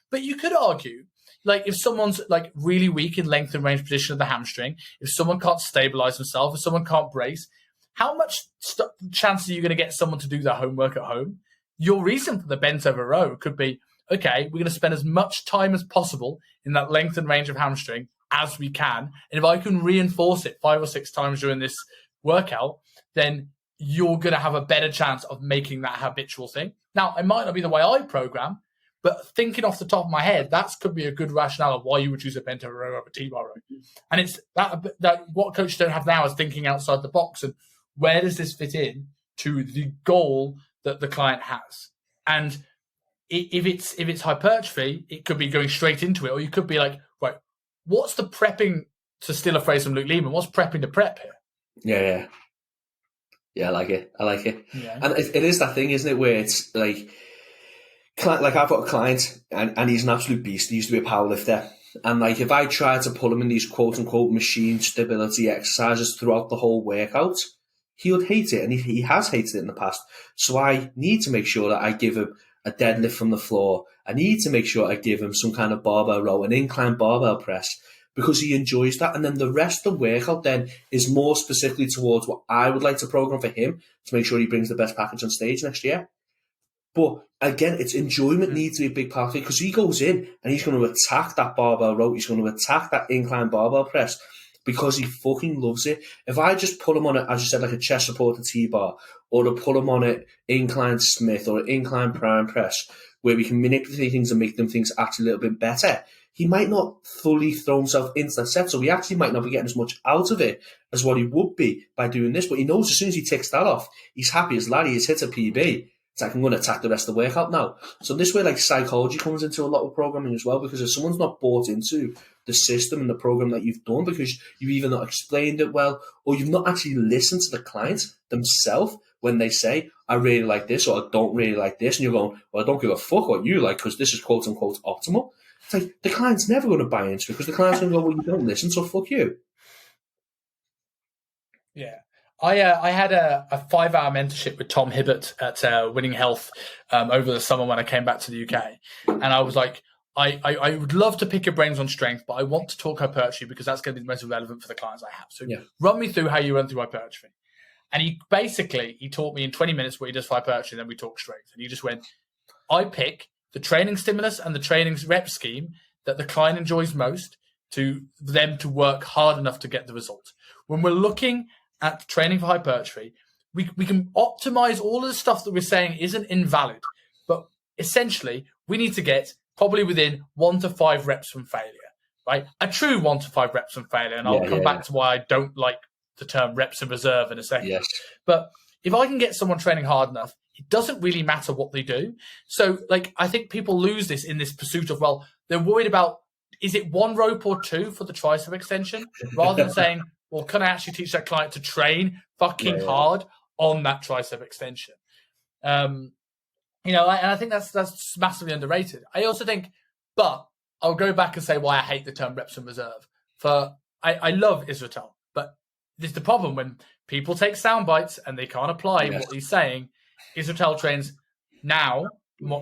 But you could argue, like if someone's like really weak in length and range position of the hamstring, if someone can't stabilize themselves, if someone can't brace, how much chance are you going to get someone to do their homework at home? Your reason for the bent over row could be, okay, we're going to spend as much time as possible in that length and range of hamstring as we can. And if I can reinforce it 5 or 6 times during this workout, then you're going to have a better chance of making that habitual thing. Now, it might not be the way I program, but thinking off the top of my head, that could be a good rationale of why you would choose a bent over row over a T-bar row. And it's that what coaches don't have now is thinking outside the box and where does this fit in to the goal that the client has. And if it's hypertrophy, it could be going straight into it, or you could be like, right, what's the prepping, to steal a phrase from Luke Lehman, what's prepping to prep here? Yeah, I like it. Yeah. And it is that thing, isn't it, where it's like I've got a client and he's an absolute beast. He used to be a powerlifter. And like if I try to pull him in these quote unquote machine stability exercises throughout the whole workout, he would hate it. And he has hated it in the past. So I need to make sure that I give him a deadlift from the floor. I need to make sure I give him some kind of barbell row, an incline barbell press, because he enjoys that. And then the rest of the workout then is more specifically towards what I would like to program for him to make sure he brings the best package on stage next year. But again, it's enjoyment needs to be a big part of it, because he goes in and he's going to attack that barbell row. He's going to attack that incline barbell press because he fucking loves it. If I just put him on it, as you said, like a chest supported T-bar, or to put him on an incline Smith or an incline prime press, where we can manipulate things and make them things actually a little bit better, he might not fully throw himself into that set. So he actually might not be getting as much out of it as what he would be by doing this. But he knows as soon as he ticks that off, he's happy as Larry. He's hit a PB. It's like, I'm going to attack the rest of the workout now. So this way, like, psychology comes into a lot of programming as well, because if someone's not bought into the system and the program that you've done, because you've either not explained it well, or you've not actually listened to the client themselves when they say, I really like this, or I don't really like this, and you're going, well, I don't give a fuck what you like, because this is quote unquote optimal. It's like, the client's never going to buy into it, because the client's going to go, well, you don't listen, so fuck you. Yeah. I had a 5-hour mentorship with Tom Hibbert at Winning Health over the summer when I came back to the UK. And I was like, I would love to pick your brains on strength, but I want to talk hypertrophy because that's going to be the most relevant for the clients I have. So run me through how you run through hypertrophy. And he taught me in 20 minutes what he does for hypertrophy, and then we talked strength. And he just went, I pick the training stimulus and the training rep scheme that the client enjoys most to them to work hard enough to get the result. When we're looking at training for hypertrophy, we can optimize all of the stuff that we're saying isn't invalid, but essentially we need to get probably within 1 to 5 reps from failure, right? A true 1 to 5 reps from failure. And I'll come back to why I don't like the term reps in reserve in a second. Yes. But if I can get someone training hard enough, it doesn't really matter what they do. So like, I think people lose this in this pursuit of, well, they're worried about, is it 1 rope or 2 for the tricep extension? Rather than saying, well, can I actually teach that client to train fucking hard on that tricep extension? And I think that's massively underrated. I also think, but I'll go back and say why I hate the term reps in reserve. I love Israel, but there's the problem when people take sound bites and they can't apply what he's saying. Israel trains now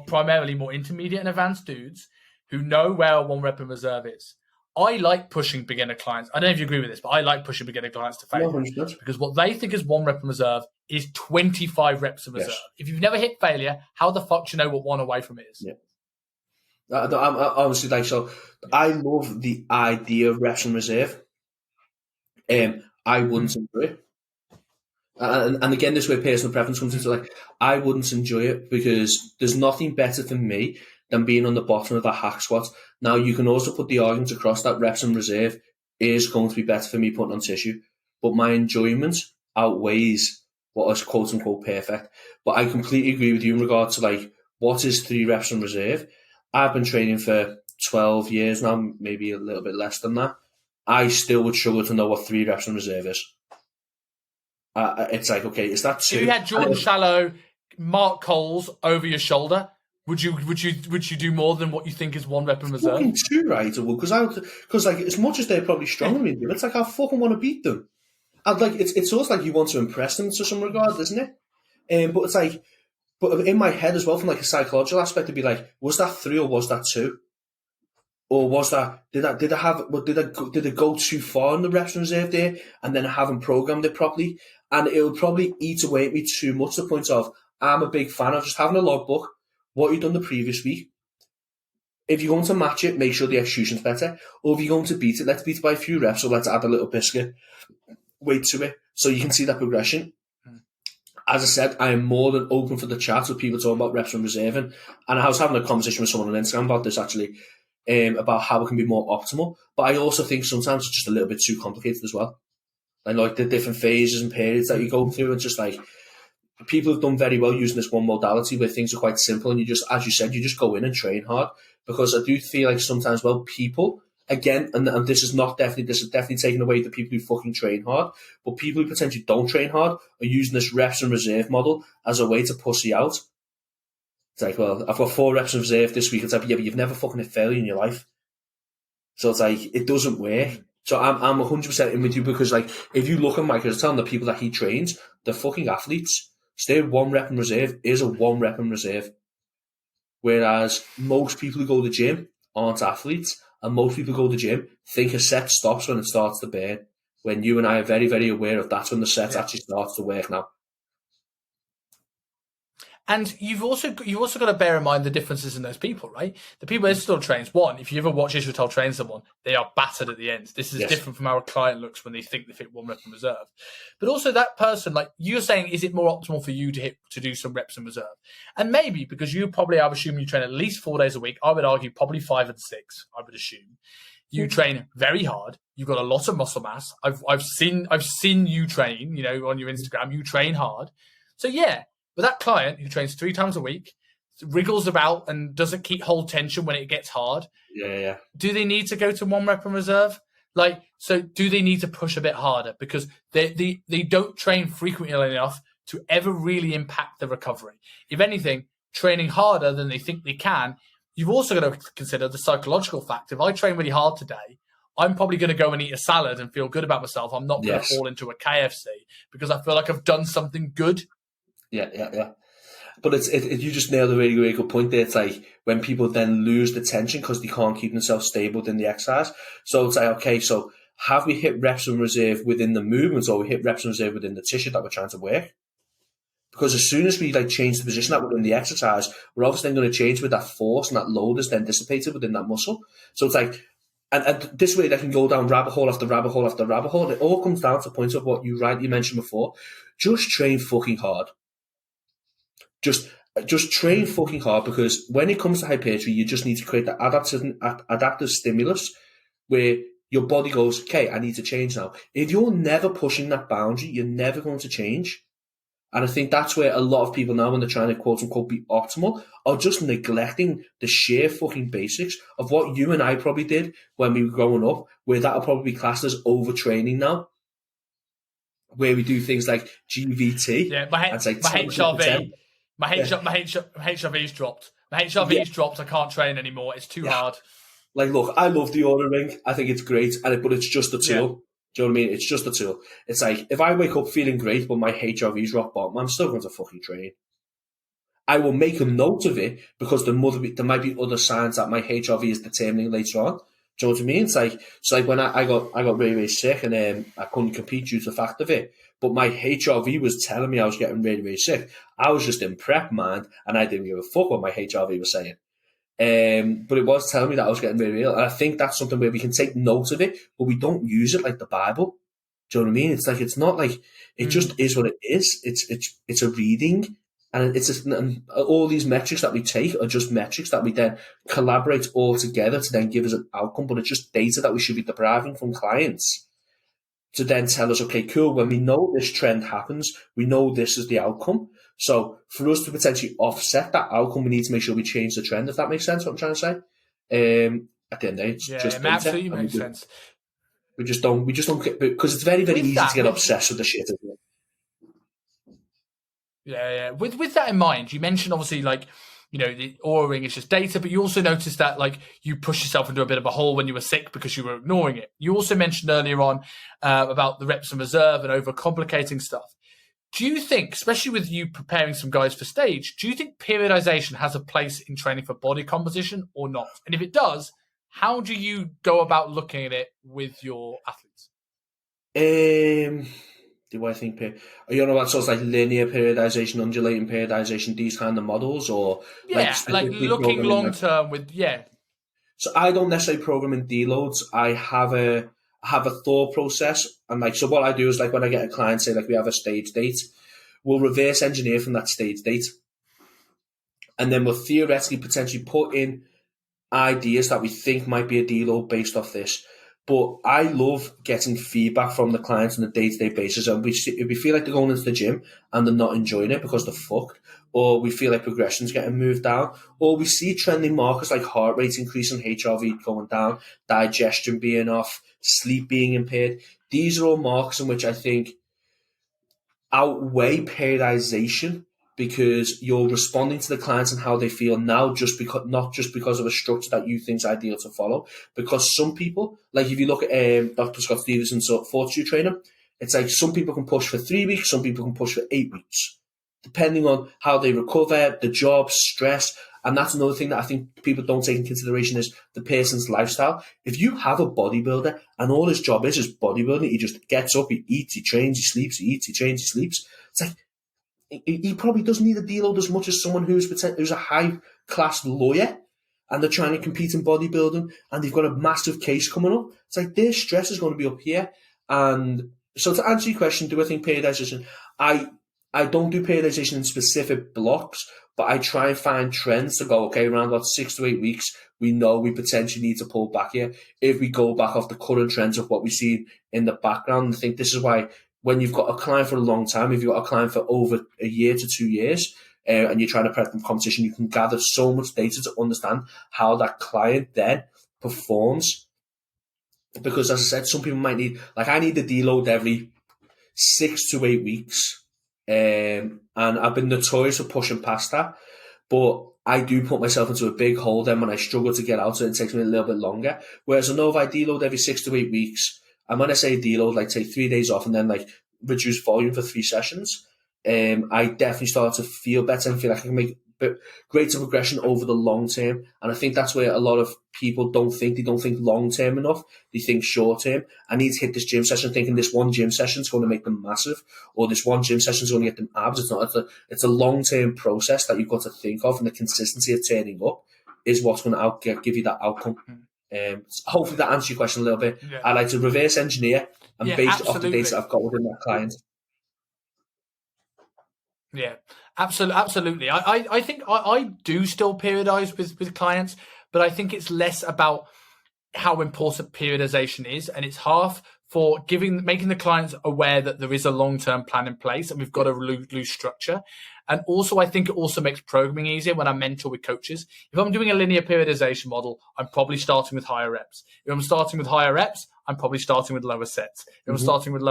primarily more intermediate and advanced dudes who know where a 1 rep in reserve is. I like pushing beginner clients. I don't know if you agree with this, but I like pushing beginner clients to failure because what they think is 1 rep in reserve is 25 reps in reserve. Yes. If you've never hit failure, how the fuck do you know what 1 away from is? Yeah. I'm honestly I love the idea of reps in reserve. I wouldn't enjoy it. And again, this way personal preference comes into I wouldn't enjoy it because there's nothing better for me than being on the bottom of that hack squat. Now, you can also put the argument across that reps in reserve is going to be better for me putting on tissue, but my enjoyment outweighs what is quote unquote perfect. But I completely agree with you in regard to what is 3 reps in reserve. I've been training for 12 years now, maybe a little bit less than that. I still would struggle to know what 3 reps in reserve is. It's okay, is that 2? If you had Jordan Shallow, Mark Coles over your shoulder, would you do more than what you think is 1 rep in reserve? Fucking 2, right? Because as much as they're probably stronger than me, it's I fucking want to beat them. And it's almost you want to impress them to some regard, isn't it? But it's but in my head as well, from a psychological aspect, it'd be was that 3 or was that 2? Or was that did I go too far in the reps in reserve there, and then I haven't programmed it properly, and it would probably eat away at me too much to the point of I'm a big fan of just having a logbook, what you've done the previous week. If you're going to match it, make sure the execution's better. Or if you're going to beat it, let's beat it by a few reps, or let's add a little biscuit weight to it so you can see that progression. As I said, I am more than open for the chat with people talking about reps and reserving. And I was having a conversation with someone on Instagram about this actually, about how it can be more optimal. But I also think sometimes it's just a little bit too complicated as well. And the different phases and periods that you go through, and just people have done very well using this one modality where things are quite simple, and you just, as you said, you just go in and train hard. Because I do feel sometimes, people, again, and this is definitely taking away the people who fucking train hard, but people who potentially don't train hard are using this reps and reserve model as a way to pussy out. It's well, I've got 4 reps in reserve this week. It's but you've never fucking hit failure in your life. So it's it doesn't work. So I'm 100% in with you because if you look at Mike, I was telling the people that he trains, they're fucking athletes. So their 1 rep in reserve is a 1 rep in reserve. Whereas most people who go to the gym aren't athletes, and most people who go to the gym think a set stops when it starts to burn. When you and I are very, very aware of that's when the set actually starts to work now. And you've also got to bear in mind the differences in those people, right? The people Israel trains, one, if you ever watch Israel train someone, they are battered at the end. This is different from how a client looks when they think they fit 1 rep in reserve. But also that person, you're saying, is it more optimal for you to do some reps in reserve? And maybe because you probably, I would assume you train at least 4 days a week. I would argue probably 5 and 6, I would assume. You train very hard. You've got a lot of muscle mass. I've seen you train, on your Instagram, you train hard. So yeah. But that client who trains 3 times a week, wriggles about and doesn't hold tension when it gets hard. Yeah. Do they need to go to 1 rep in reserve? So do they need to push a bit harder? Because they don't train frequently enough to ever really impact the recovery. If anything, training harder than they think they can, you've also got to consider the psychological fact. If I train really hard today, I'm probably going to go and eat a salad and feel good about myself. I'm not going to fall into a KFC because I feel like I've done something good. Yeah. But you just nailed a really, really good point there. It's like when people then lose the tension because they can't keep themselves stable within the exercise. So it's like, okay, so have we hit reps in reserve within the movements, or we hit reps in reserve within the tissue that we're trying to work? Because as soon as we like change the position that we're in the exercise, we're obviously then going to change with that force, and that load is then dissipated within that muscle. So it's like, and this way they can go down rabbit hole after rabbit hole after rabbit hole. And it all comes down to the point of what you rightly mentioned before. Just train fucking hard. Just train fucking hard, because when it comes to hypertrophy, you just need to create the adaptive stimulus where your body goes, okay, I need to change now. If you're never pushing that boundary, you're never going to change. And I think that's where a lot of people now, when they're trying to quote unquote be optimal, are just neglecting the sheer fucking basics of what you and I probably did when we were growing up, where that'll probably be classed as overtraining now, where we do things like GVT. Yeah, my HRV. My HRV's dropped. My HRV's dropped. I can't train anymore. It's too hard. Like, look, I love the Aura Ring. I think it's great, but it's just a tool. Yeah. Do you know what I mean? It's just a tool. It's like, if I wake up feeling great, but my HRV's rock bottom, I'm still going to fucking train. I will make a note of it, because there might be other signs that my HRV is determining later on. Do you know what I mean? It's like when I got really, really sick, and I couldn't compete due to the fact of it. But my HRV was telling me I was getting really, really sick. I was just in prep mind, and I didn't give a fuck what my HRV was saying. But it was telling me that I was getting really ill. And I think that's something where we can take note of it, but we don't use it like the Bible. Do you know what I mean? It's like, it's not like, it just is what it is. It's a reading, and and all these metrics that we take are just metrics that we then collaborate all together to then give us an outcome. But it's just data that we should be deriving from clients to then tell us, okay, cool, when we know this trend happens, we know this is the outcome. So for us to potentially offset that outcome, we need to make sure we change the trend, if that makes sense, what I'm trying to say. At the end of the day, it's just data. Absolutely makes sense. We just don't get, because it's very, very easy to get obsessed with the shit, isn't it? Yeah. With that in mind, you mentioned obviously, like, you know, the Aura Ring is just data, but you also noticed that, like, you pushed yourself into a bit of a hole when you were sick because you were ignoring it. You also mentioned earlier on about the reps in reserve and overcomplicating stuff. Do you think, especially with you preparing some guys for stage, do you think periodization has a place in training for body composition or not? And if it does, how do you go about looking at it with your athletes? Do I think are you on about sort of like linear periodization, undulating periodization, these kind of models, or like looking long term with So I don't necessarily program in deloads. I have a thought process, and like, so what I do is, like, when I get a client, say like we have a stage date, we'll reverse engineer from that stage date, and then we'll theoretically potentially put in ideas that we think might be a deload based off this. But I love getting feedback from the clients on a day-to-day basis. And if we feel like they're going into the gym and they're not enjoying it because they're fucked, or we feel like progression's getting moved down, or we see trending markers like heart rate increasing, HRV going down, digestion being off, sleep being impaired. These are all markers in which I think outweigh periodization, because you're responding to the clients and how they feel now, not just because of a structure that you think is ideal to follow. Because some people, like if you look at Dr. Scott Stevenson's fortitude trainer, it's like some people can push for 3 weeks, some people can push for 8 weeks, depending on how they recover, the job, stress. And that's another thing that I think people don't take into consideration, is the person's lifestyle. If you have a bodybuilder and all his job is bodybuilding, he just gets up, he eats, he trains, he sleeps, he eats, he trains, he sleeps. It's like, he probably doesn't need a deload as much as someone who's a high-class lawyer and they're trying to compete in bodybuilding and they've got a massive case coming up. It's like their stress is going to be up here. And so to answer your question, do I think periodization? I don't do periodization in specific blocks, but I try and find trends to go, okay, around about 6 to 8 weeks, we know we potentially need to pull back here. If we go back off the current trends of what we see in the background, I think this is why when you've got a client for a long time, if you've got a client for over a year to 2 years, and you're trying to prep them for competition, you can gather so much data to understand how that client then performs. Because as I said, some people might need, like I need a deload every 6 to 8 weeks. And I've been notorious for pushing past that. But I do put myself into a big hole then when I struggle to get out, so it takes me a little bit longer. Whereas I know if I deload every 6 to 8 weeks, and when I say deload, like take 3 days off and then like reduce volume for 3 sessions, I definitely start to feel better and feel like I can make greater progression over the long term. And I think that's where a lot of people don't think long term enough. They think short term. I need to hit this gym session thinking this one gym session is going to make them massive, or this one gym session is going to get them abs. It's not. It's a long term process that you've got to think of, and the consistency of turning up is what's going to give you that outcome. Hopefully that answers your question a little bit. Yeah. I like to reverse engineer and base it off the data I've got within that client. Yeah, absolutely. I think I do still periodize with clients, but I think it's less about how important periodization is, and it's half for making the clients aware that there is a long-term plan in place and we've got a loose structure. And also, I think it also makes programming easier when I mentor with coaches. If I'm doing a linear periodization model, I'm probably starting with higher reps. If I'm starting with higher reps, I'm probably starting with lower sets. If I'm starting with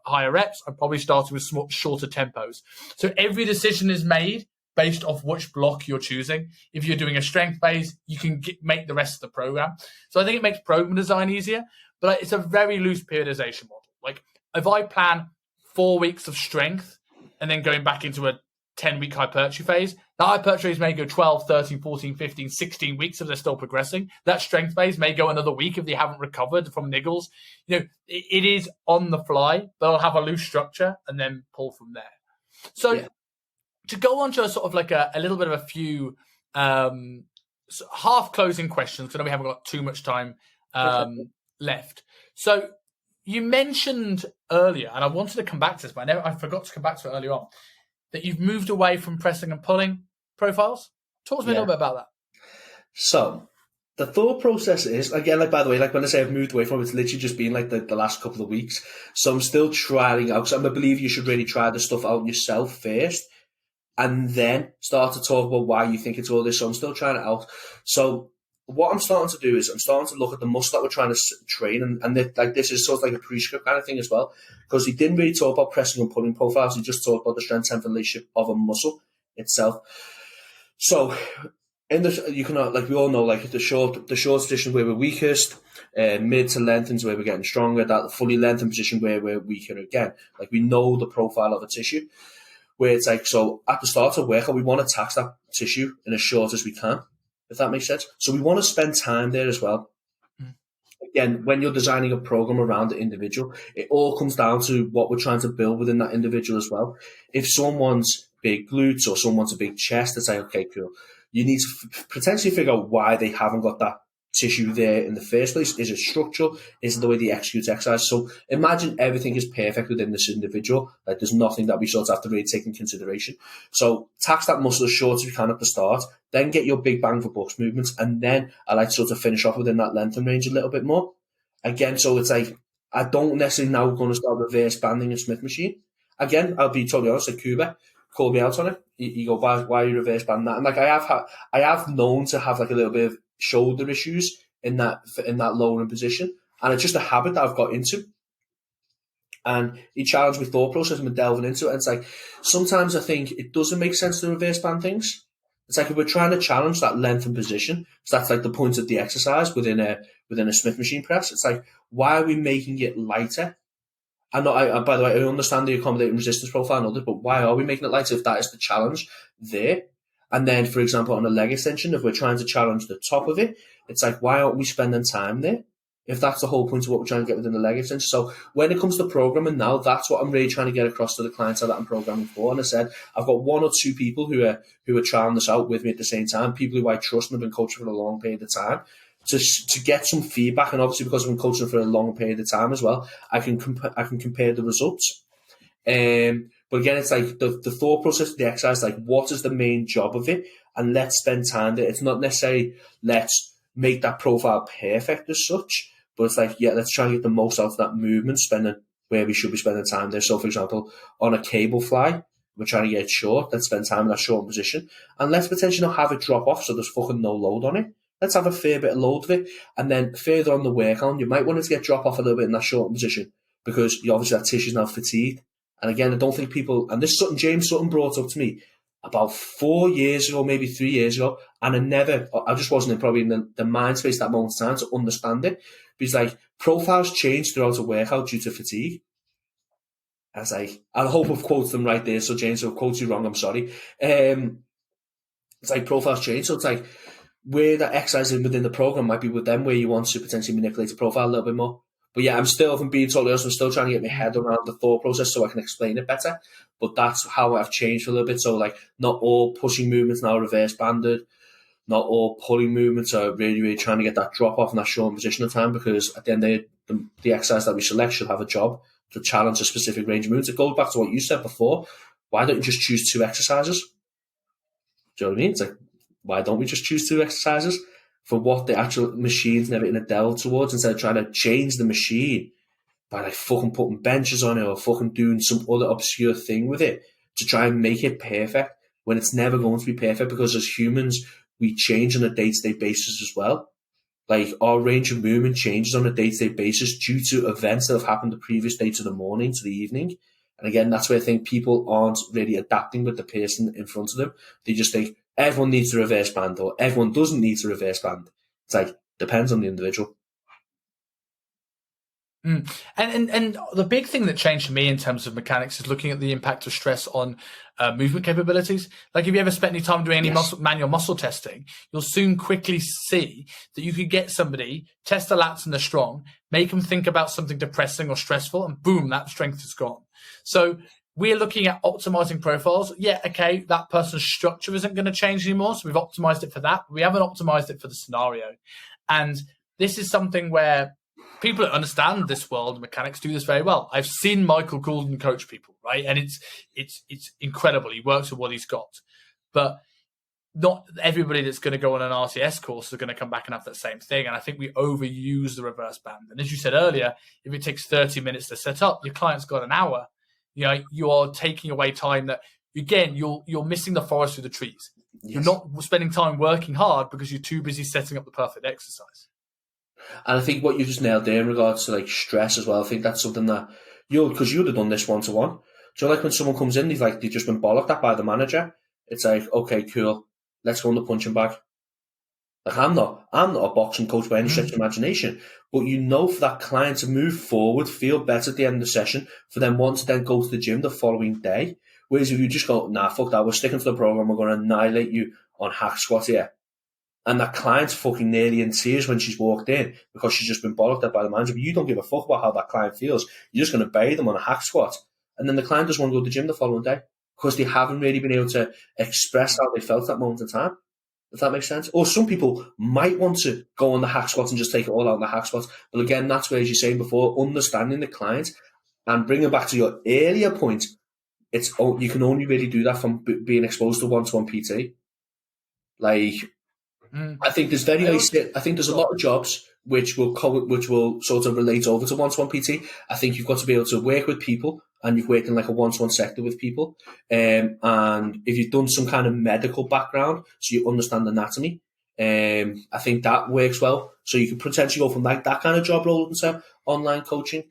higher reps, I'm probably starting with shorter tempos. So every decision is made based off which block you're choosing. If you're doing a strength base, you can make the rest of the program. So I think it makes program design easier, but it's a very loose periodization model. Like if I plan 4 weeks of strength and then going back into a 10-week hypertrophy phase, that hypertrophy phase may go 12, 13, 14, 15, 16 weeks if they're still progressing. That strength phase may go another week if they haven't recovered from niggles. It is on the fly, but I'll have a loose structure and then pull from there. So to go on to a sort of like a little bit of a few half closing questions, because I know we haven't got too much time left. So you mentioned earlier, and I wanted to come back to this, but I forgot to come back to it earlier on, that you've moved away from pressing and pulling profiles. Talk to me a little bit about that. So the thought process is, again, like, by the way, like when I say I've moved away from it, it's literally just been like the last couple of weeks. So I'm still trying out. So I believe you should really try the stuff out yourself first and then start to talk about why you think it's all this. So I'm still trying it out. So what I'm starting to do is I'm starting to look at the muscle that we're trying to train, and this is sort of like a prescript kind of thing as well, because he didn't really talk about pressing and pulling profiles. He just talked about the strength-tension relationship of a muscle itself. So you can, like we all know, like the short position where we're weakest, mid to lengthens where we're getting stronger, that fully lengthened position where we're weaker again. Like we know the profile of a tissue, where it's like, so at the start of workout, we want to tax that tissue in as short as we can, if that makes sense. So we want to spend time there as well. Again, when you're designing a program around the individual, it all comes down to what we're trying to build within that individual as well. If someone's big glutes or someone's a big chest, it's like, okay, cool. You need to potentially figure out why they haven't got that tissue there in the first place. Is it structural? Is it the way they execute exercise? So imagine everything is perfect within this individual. Like there's nothing that we sort of have to really take in consideration. So tax that muscle as short as we can at the start, then get your big bang for bucks movements, and then I like to sort of finish off within that length and range a little bit more. Again, so it's like, I don't necessarily now going to start reverse banding a Smith machine. Again, I'll be totally honest, like Kuba called me out on it. You go, why are you reverse banding that? And like I have known to have like a little bit of shoulder issues in that lowering position, and it's just a habit that I've got into. And he challenged my thought process and delving into it. And it's like, sometimes I think it doesn't make sense to reverse band things. It's like if we're trying to challenge that length and position, so that's like the point of the exercise within a Smith machine press. It's like, why are we making it lighter? By the way, I understand the accommodating resistance profile and others, but why are we making it lighter if that is the challenge there? And then, for example, on a leg extension, if we're trying to challenge the top of it, it's like, why aren't we spending time there? If that's the whole point of what we're trying to get within the leg extension. So when it comes to programming now, that's what I'm really trying to get across to the clientele that I'm programming for. And I said, I've got 1 or 2 people who are trying this out with me at the same time, people who I trust and have been coaching for a long period of time, to get some feedback. And obviously, because I've been coaching for a long period of time as well, I can compare the results. But again, it's like the thought process of the exercise, like what is the main job of it? And let's spend time there. It's not necessarily let's make that profile perfect as such, but it's like, let's try and get the most out of that movement, spending where we should be spending time there. So, for example, on a cable fly, we're trying to get it short. Let's spend time in that short position. And let's potentially not have it drop off so there's fucking no load on it. Let's have a fair bit of load of it. And then further on the workout, you might want it to get drop off a little bit in that short position, because obviously that tissue's now fatigued. And again, I don't think people, and this is something James Sutton brought up to me, about 4 years ago, maybe 3 years ago, and I just wasn't probably in the mind space that moment of time to understand it. Because like profiles change throughout a workout due to fatigue. I was like, I hope I've quoted them right there. So James, if I've quoted you wrong, I'm sorry. It's like profiles change. So it's like where that exercise is within the program might be with them where you want to potentially manipulate the profile a little bit more. But yeah, if I'm being totally honest, I'm still trying to get my head around the thought process so I can explain it better. But that's how I've changed a little bit. So like not all pushing movements now are reverse banded. Not all pulling movements are really, really trying to get that drop off in that short position of time, because at the end of the exercise that we select should have a job to challenge a specific range of movements. It goes back to what you said before. Why don't you just choose 2 exercises? Do you know what I mean? It's like, why don't we just choose 2 exercises for what the actual machine's never going to delve towards, instead of trying to change the machine by like fucking putting benches on it or fucking doing some other obscure thing with it to try and make it perfect, when it's never going to be perfect, because as humans, we change on a day-to-day basis as well. Like our range of movement changes on a day-to-day basis due to events that have happened the previous day to the morning to the evening. And again, that's where I think people aren't really adapting with the person in front of them. They just think everyone needs a reverse band or everyone doesn't need a reverse band. It's like, depends on the individual. And the big thing that changed for me in terms of mechanics is looking at the impact of stress on movement capabilities. Like if you ever spent any time doing any manual muscle testing, you'll soon quickly see that you could get somebody, test the lats and they're strong, make them think about something depressing or stressful, and boom, that strength is gone. So we're looking at optimizing profiles. Yeah, okay, that person's structure isn't going to change anymore, so we've optimized it for that. We haven't optimized it for the scenario. And this is something where people that understand this world, mechanics, do this very well. I've seen Michael Goulden coach people, right? And it's incredible. He works with what he's got. But not everybody that's going to go on an RTS course is going to come back and have that same thing. And I think we overuse the reverse band. And as you said earlier, if it takes 30 minutes to set up, your client's got an hour. You know, you are taking away time that, again, you're missing the forest through the trees. Yes. You're not spending time working hard because you're too busy setting up the perfect exercise. And I think what you just nailed there in regards to like stress as well, I think that's something that because you'd have done this one-to-one. So like when someone comes in, they've just been bollocked at by the manager. It's like, okay, cool, let's go in the punching bag. Like I'm not a boxing coach by any stretch of imagination, but you know, for that client to move forward, feel better at the end of the session, for them want to then go to the gym the following day. Whereas if you just go, nah, fuck that, we're sticking to the program, we're going to annihilate you on hack squat here. And that client's fucking nearly in tears when she's walked in because she's just been bollocked at by the manager. But you don't give a fuck about how that client feels. You're just going to bury them on a hack squat. And then the client doesn't want to go to the gym the following day because they haven't really been able to express how they felt at that moment in time. If that makes sense. Or some people might want to go on the hack squats and just take it all out on the hack squats. But again, that's where, as you're saying before, understanding the client and bringing back to your earlier point, you can only really do that from being exposed to one-to-one PT. Like, I think there's there's a lot of jobs which will sort of relate over to one-to-one PT. I think you've got to be able to work with people, and you've worked in like a one-to-one sector with people. And if you've done some kind of medical background, so you understand anatomy, I think that works well. So you can potentially go from like that kind of job role into online coaching.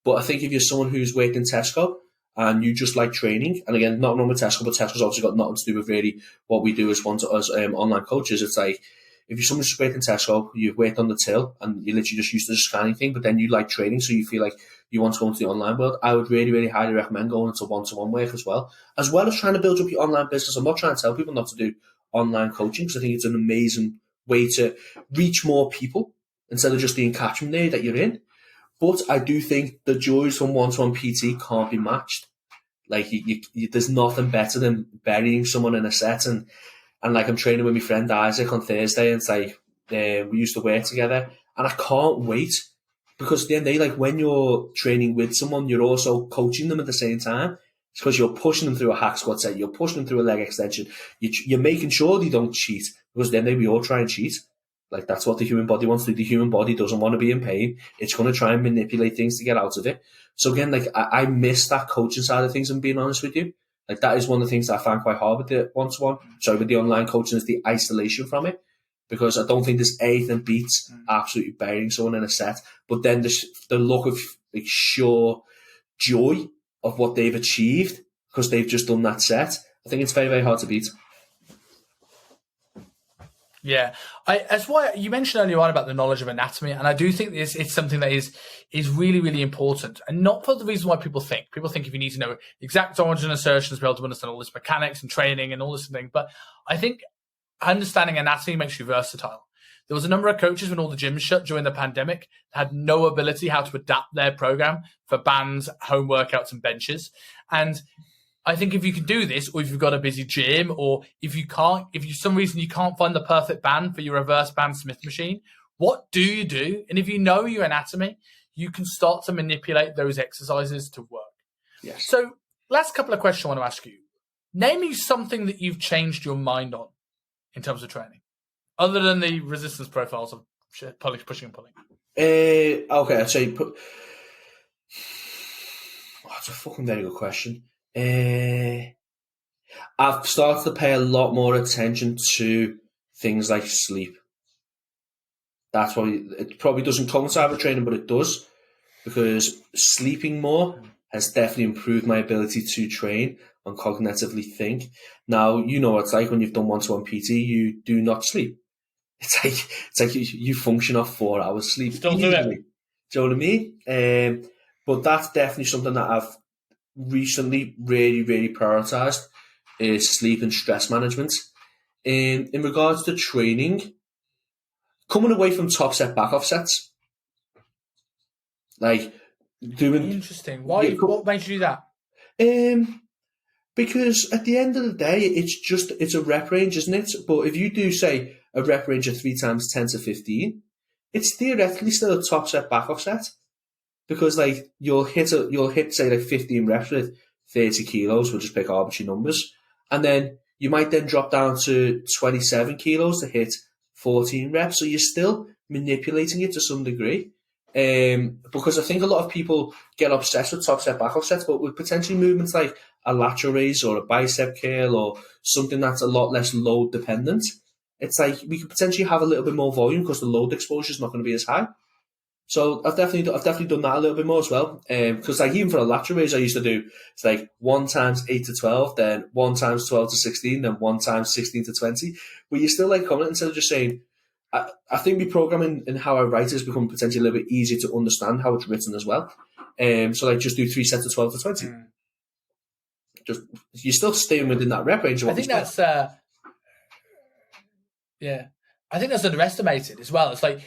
But I think if you're someone who's worked in Tesco and you just like training, and again, not wrong with Tesco, but Tesco's obviously got nothing to do with really what we do as online coaches. It's like, if you're someone who's worked in Tesco, you've worked on the till, and you literally just used to the scanning thing, but then you like training, so you feel like you want to go into the online world, I would really, really highly recommend going into one-to-one work as well as trying to build up your online business. I'm not trying to tell people not to do online coaching, because I think it's an amazing way to reach more people instead of just the catchment area that you're in. But I do think the joys from one-to-one PT can't be matched. Like, there's nothing better than burying someone in a set. And like, I'm training with my friend Isaac on Thursday, and it's like, we used to work together, and I can't wait, because at the end of the day, like, when you're training with someone, you're also coaching them at the same time. It's because you're pushing them through a hack squat set, you're pushing them through a leg extension, you're making sure they don't cheat, because then we all try and cheat. Like, that's what the human body wants to do. The human body doesn't want to be in pain. It's going to try and manipulate things to get out of it. So again, like, I miss that coaching side of things, and being honest with you. Like, that is one of the things that I find quite hard with the one-to-one. Sorry, with the online coaching, is the isolation from it. Because I don't think there's anything beats absolutely burying someone in a set. But then the look of like sheer joy of what they've achieved because they've just done that set. I think it's very, very hard to beat. Yeah, that's why you mentioned earlier on about the knowledge of anatomy, and I do think it's something that is really, really important, and not for the reason why people think. People think if you need to know exact origin assertions to be able to understand all this mechanics and training and all this thing, but I think understanding anatomy makes you versatile. There was a number of coaches when all the gyms shut during the pandemic that had no ability how to adapt their program for bands, home workouts, and benches, and I think if you can do this, or if you've got a busy gym, or if you can't, if you some reason you can't find the perfect band for your reverse band Smith machine, what do you do? And if you know your anatomy, you can start to manipulate those exercises to work. Yes. So, last couple of questions I want to ask you. Name me something that you've changed your mind on in terms of training, other than the resistance profiles of pushing and pulling. Okay, I'd say that's a fucking very good question. I've started to pay a lot more attention to things like sleep. That's why it probably doesn't coincide with training, but it does, because sleeping more has definitely improved my ability to train and cognitively think. Now, you know what it's like when you've done one-to-one PT, you do not sleep. It's like you function off 4 hours sleep. Still do it. Do you know what I mean? But that's definitely something that I've recently really, really prioritized, is sleep and stress management. In regards to training, coming away from top set, back off sets, like doing. Interesting. Why? What made you do that? Because at the end of the day, it's a rep range, isn't it? But if you do say a rep range of 3 times 10 to 15, it's theoretically still a top set, back off set. Because like you'll hit say like 15 reps with 30 kilos, we'll just pick arbitrary numbers, and then you might then drop down to 27 kilos to hit 14 reps. So you're still manipulating it to some degree. Because I think a lot of people get obsessed with top set, back off sets, but with potentially movements like a lateral raise or a bicep curl or something that's a lot less load dependent, it's like we could potentially have a little bit more volume because the load exposure is not going to be as high. So I've definitely done that a little bit more as well. Because like even for a lateral raise, I used to do it's like 1 times 8 to 12, then 1 times 12 to 16, then 1 times 16 to 20. Where you're still like coming instead of just saying. I think the programming and how I write has become potentially a little bit easier to understand how it's written as well. So like just do 3 sets of 12 to 20. Just you're still staying within that rep range. I think that's yeah. I think that's underestimated as well. It's like,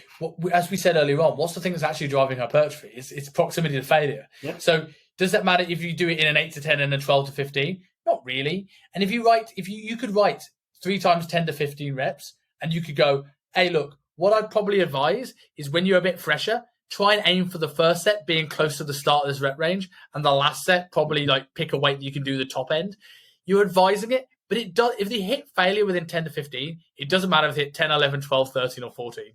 as we said earlier on, what's the thing that's actually driving hypertrophy? It's proximity to failure. Yeah. So does that matter if you do it in an 8 to 10 and a 12 to 15? Not really. And if you could write 3 times 10 to 15 reps, and you could go, hey, look, what I'd probably advise is when you're a bit fresher, try and aim for the first set being close to the start of this rep range, and the last set probably like pick a weight that you can do the top end. You're advising it. But it does. If they hit failure within 10 to 15, it doesn't matter if they hit 10, 11, 12, 13, or 14.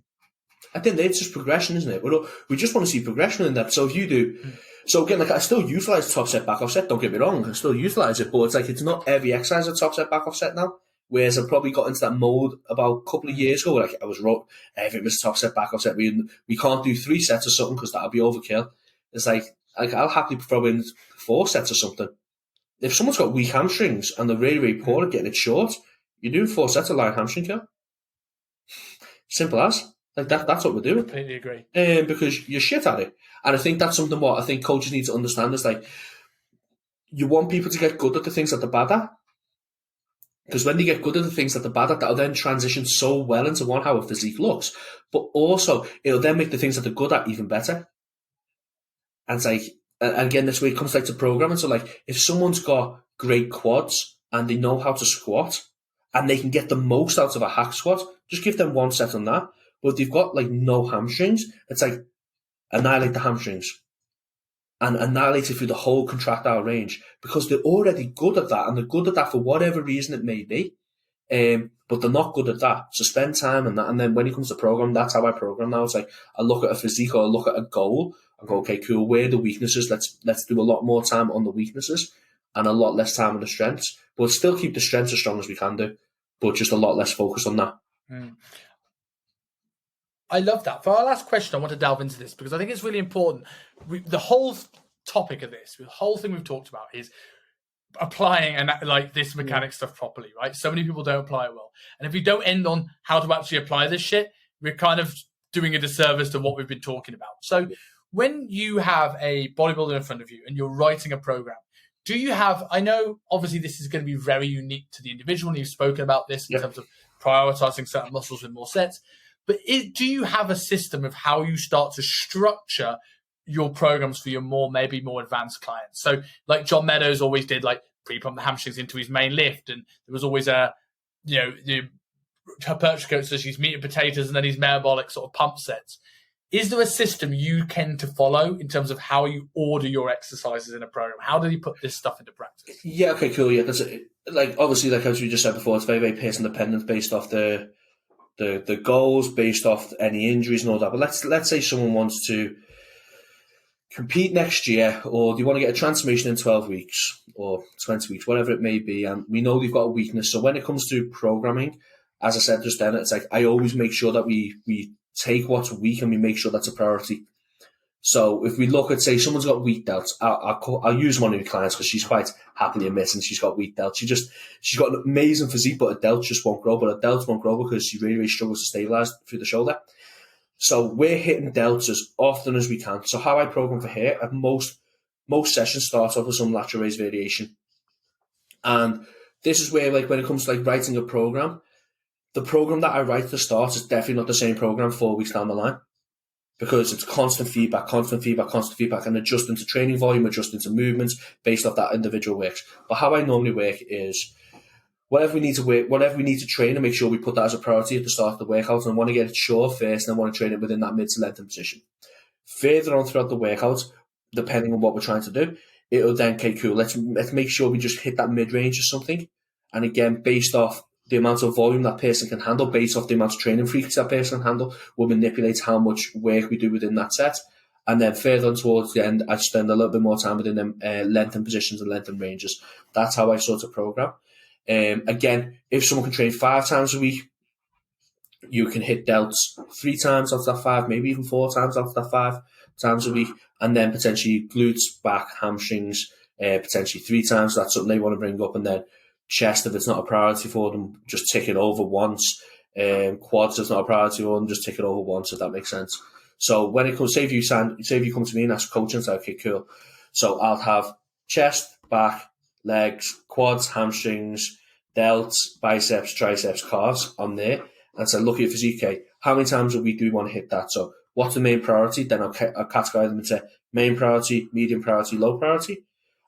I think it's just progression, isn't it? We just want to see progression in that. So if you do... So again, like I still utilise top set, back off set, don't get me wrong. I still utilise it, but it's like it's not every exercise a top set, back off set now. Whereas I probably got into that mode about a couple of years ago where like I was wrong. If it was top set, back off set, we can't do 3 sets or something because that'll be overkill. It's like I'll happily throw in 4 sets or something. If someone's got weak hamstrings and they're really, really poor at getting it short, you're doing 4 sets of light hamstring curl. Simple as. Like that's what we're doing. Completely agree. Because you're shit at it. And I think that's something what I think coaches need to understand is like, you want people to get good at the things that they're bad at. Because when they get good at the things that they're bad at, that'll then transition so well into how a physique looks. But also, it'll then make the things that they're good at even better. And it's like, and again, this way it comes like to programming. So like, if someone's got great quads and they know how to squat and they can get the most out of a hack squat, just give them 1 set on that. But if they've got like no hamstrings, it's like annihilate the hamstrings and annihilate it through the whole contractile range because they're already good at that and they're good at that for whatever reason it may be. But they're not good at that. So spend time on that. And then when it comes to program, that's how I program now. It's like I look at a physique or I look at a goal and go, okay, cool, where are the weaknesses? Let's do a lot more time on the weaknesses and a lot less time on the strengths. But still keep the strengths as strong as we can do, but just a lot less focus on that. I love that. For our last question, I want to delve into this because I think it's really important. The whole topic of this, the whole thing we've talked about is applying and like this mechanic stuff properly, right? So many people don't apply it well. And if we don't end on how to actually apply this shit, we're kind of doing a disservice to what we've been talking about. So when you have a bodybuilder in front of you and you're writing a program, do you have, I know obviously this is going to be very unique to the individual, and you've spoken about this in terms of prioritizing certain muscles with more sets, but do you have a system of how you start to structure your programs for your maybe more advanced clients? So like John Meadows always did, like pre-pump the hamstrings into his main lift, and there was always her hypertrophy coach says she's meat and potatoes and then his metabolic sort of pump sets. Is there a system you tend to follow in terms of how you order your exercises in a program? How do you put this stuff into practice? Yeah, okay, cool. Yeah, that's like obviously, like as we just said before, it's very, very person dependent based off the goals, based off any injuries and all that. But let's say someone wants to compete next year, or they want to get a transformation in 12 weeks or 20 weeks, whatever it may be, and we know they've got a weakness. So when it comes to programming, as I said just then, it's like I always make sure that we take what's weak and we make sure that's a priority. So if we look at, say, someone's got weak delts, I'll use one of my clients because she's quite happily admitting she's got weak delts. She's got an amazing physique, but her delts just won't grow. But her delts won't grow because she really, really struggles to stabilize through the shoulder. So we're hitting delts as often as we can. So how I program for her, at most sessions start off with some lateral raise variation. And this is where, like, when it comes to like writing a program, the program that I write to start is definitely not the same program 4 weeks down the line, because it's constant feedback, and adjusting to training volume, adjusting to movements based off that individual works. But how I normally work is whatever we need to train, and make sure we put that as a priority at the start of the workout. And I want to get it short first, and I want to train it within that mid to lengthen position. Further on throughout the workout, depending on what we're trying to do, it'll then, okay, cool, let's make sure we just hit that mid-range or something. And again, based off the amount of volume that person can handle, based off the amount of training frequency that person can handle, will manipulate how much work we do within that set. And then further on towards the end, I spend a little bit more time within them lengthen positions and lengthen ranges. That's how I sort of program. Again, if someone can train 5 times a week, you can hit delts 3 times off that 5, maybe even 4 times off that 5 times a week, and then potentially glutes, back, hamstrings, potentially 3 times. That's something they want to bring up, and then chest, if it's not a priority for them, just tick it over once. Quads, if it's not a priority for them, just tick it over once, if that makes sense. So when it comes, say if you come to me and ask coaching, say, okay, cool. So I'll have chest, back, legs, quads, hamstrings, delts, biceps, triceps, calves on there, and say, look at your physique, okay, how many times a week do we want to hit that? So what's the main priority? Then I'll categorize them into main priority, medium priority, low priority.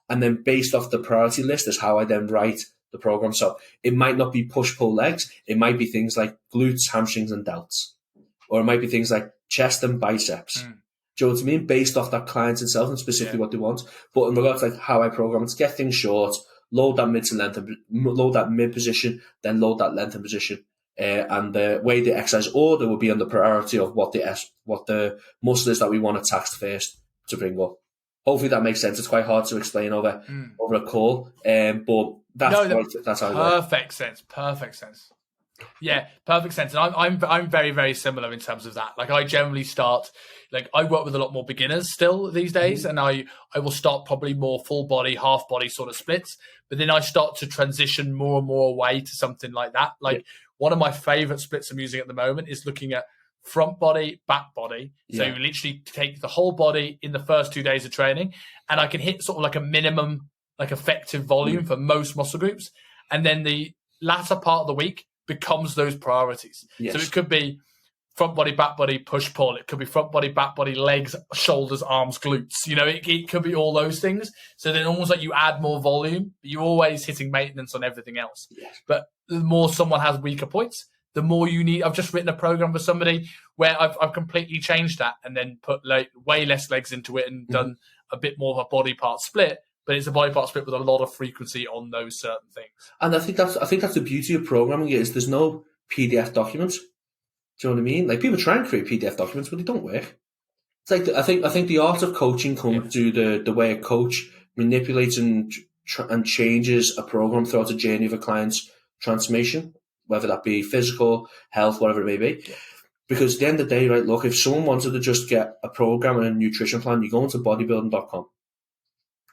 And then based off the priority list is how I then write the program. So it might not be push-pull legs. It might be things like glutes, hamstrings, and delts. Or it might be things like chest and biceps. Do you know what I mean? Based off that client itself and specifically what they want. But in regards to like how I program, it's get things short, load that mid to lengthen, load that mid position, then load that lengthen position. And the way the exercise order will be on the priority of what the muscle is that we want to tax first to bring up. Hopefully that makes sense. It's quite hard to explain over a call, but that's how it works. Perfect sense. Yeah, perfect sense. And I'm very, very similar in terms of that. Like I generally start, like I work with a lot more beginners still these days, and I will start probably more full body, half body sort of splits, but then I start to transition more and more away to something like that. Like one of my favorite splits I'm using at the moment is looking at front body, back body. So you literally take the whole body in the first 2 days of training, and I can hit sort of like a minimum, like effective volume for most muscle groups. And then the latter part of the week becomes those priorities. Yes. So it could be front body, back body, push pull. It could be front body, back body, legs, shoulders, arms, glutes. You know, it could be all those things. So then almost like you add more volume, but you're always hitting maintenance on everything else. Yes. But the more someone has weaker points, the more you need. I've just written a program for somebody where I've completely changed that and then put like way less legs into it and done a bit more of a body part split. But it's a body part split with a lot of frequency on those certain things. And I think that's the beauty of programming is there's no PDF documents. Do you know what I mean? Like people try and create PDF documents, but they don't work. It's like I think the art of coaching comes to the way a coach manipulates and changes a program throughout the journey of a client's transformation, whether that be physical, health, whatever it may be. Yeah. Because at the end of the day, right, look, if someone wanted to just get a program and a nutrition plan, you go into bodybuilding.com.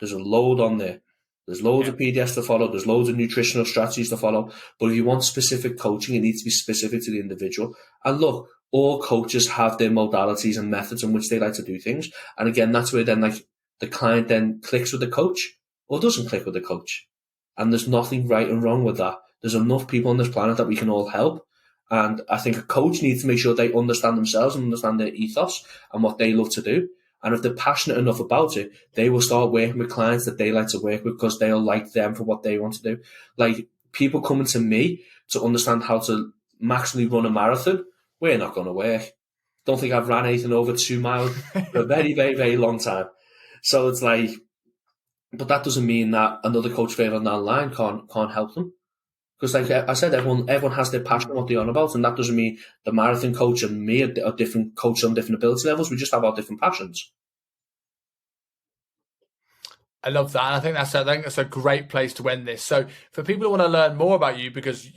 There's a load on there. There's loads of PDFs to follow. There's loads of nutritional strategies to follow. But if you want specific coaching, it needs to be specific to the individual. And look, all coaches have their modalities and methods in which they like to do things. And again, that's where then like the client then clicks with the coach or doesn't click with the coach. And there's nothing right and wrong with that. There's enough people on this planet that we can all help. And I think a coach needs to make sure they understand themselves and understand their ethos and what they love to do. And if they're passionate enough about it, they will start working with clients that they like to work with because they'll like them for what they want to do. Like people coming to me to understand how to maximally run a marathon, we're not going to work. Don't think I've ran anything over 2 miles for a very, very, very long time. So it's like, but that doesn't mean that another coach further down the line can't help them. Because like I said, everyone has their passion, what they're on about, and that doesn't mean the marathon coach and me are different coaches on different ability levels. We just have our different passions. I love that, and I think that's a great place to end this. So for people who want to learn more about you, because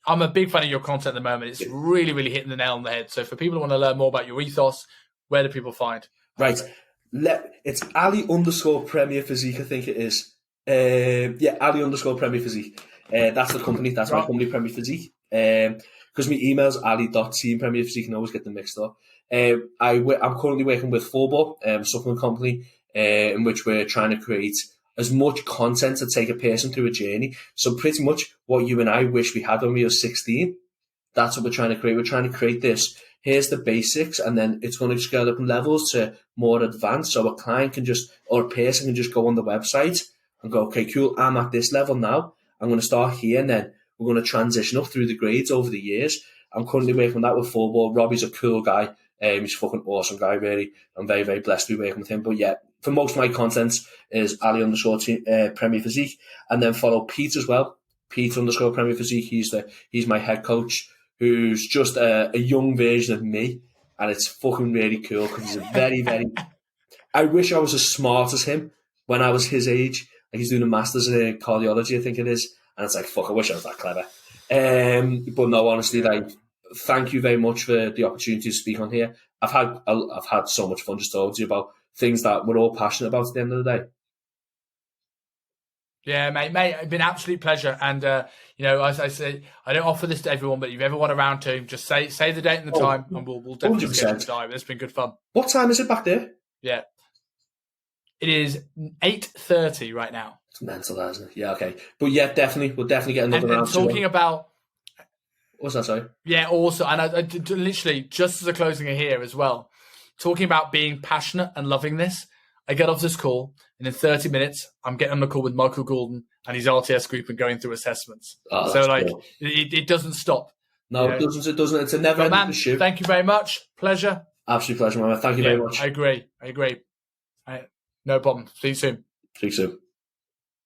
I'm a big fan of your content at the moment. It's really, really hitting the nail on the head. So for people who want to learn more about your ethos, where do people find? Right, it's Ali_Premier Physique, I think it is. Ali_Premier Physique. That's the company. That's my company, Premier Physique. Because my email's ali.teampremierphysique, and I always get them mixed up. I'm currently working with Fullball, a supplement company, in which we're trying to create as much content to take a person through a journey. So pretty much what you and I wish we had when we were 16, that's what we're trying to create. We're trying to create this. Here's the basics, and then it's going to scale up in levels to more advanced. So a client can or a person can just go on the website and go, okay, cool, I'm at this level now. I'm going to start here, and then we're going to transition up through the grades over the years. I'm currently working on that with Fullball. Robbie's a cool guy. He's a fucking awesome guy, really. I'm very, very blessed to be working with him. But yeah, for most of my content is Ali_Premier Physique. And then follow Pete as well. Pete_Premier Physique. He's my head coach, who's just a young version of me. And it's fucking really cool because he's a very, very... I wish I was as smart as him when I was his age. Like he's doing a master's in cardiology, I think it is. And it's like, fuck, I wish I was that clever. But no, honestly, like, thank you very much for the opportunity to speak on here. I've had so much fun just talking to you about things that we're all passionate about at the end of the day. Yeah, mate, it's been an absolute pleasure. And, as I say, I don't offer this to everyone, but if you ever want a round two, just say the date and the time, and we'll definitely schedule the time. It's been good fun. What time is it back there? Yeah. It is 8:30 right now. It's mental, isn't it? Yeah, okay. But yeah, definitely. We'll definitely get another round. And talking about... What's that, sorry? Yeah, also, and I literally, just as a closing here as well, talking about being passionate and loving this, I get off this call, and in 30 minutes, I'm getting on the call with Michael Goulden and his RTS group and going through assessments. Oh, so, like, cool. it doesn't stop. No, it doesn't. It's a never-ending shoot. Thank you very much. Pleasure. Absolute pleasure, man. Thank you very much. I agree. No problem. See you soon. See you soon.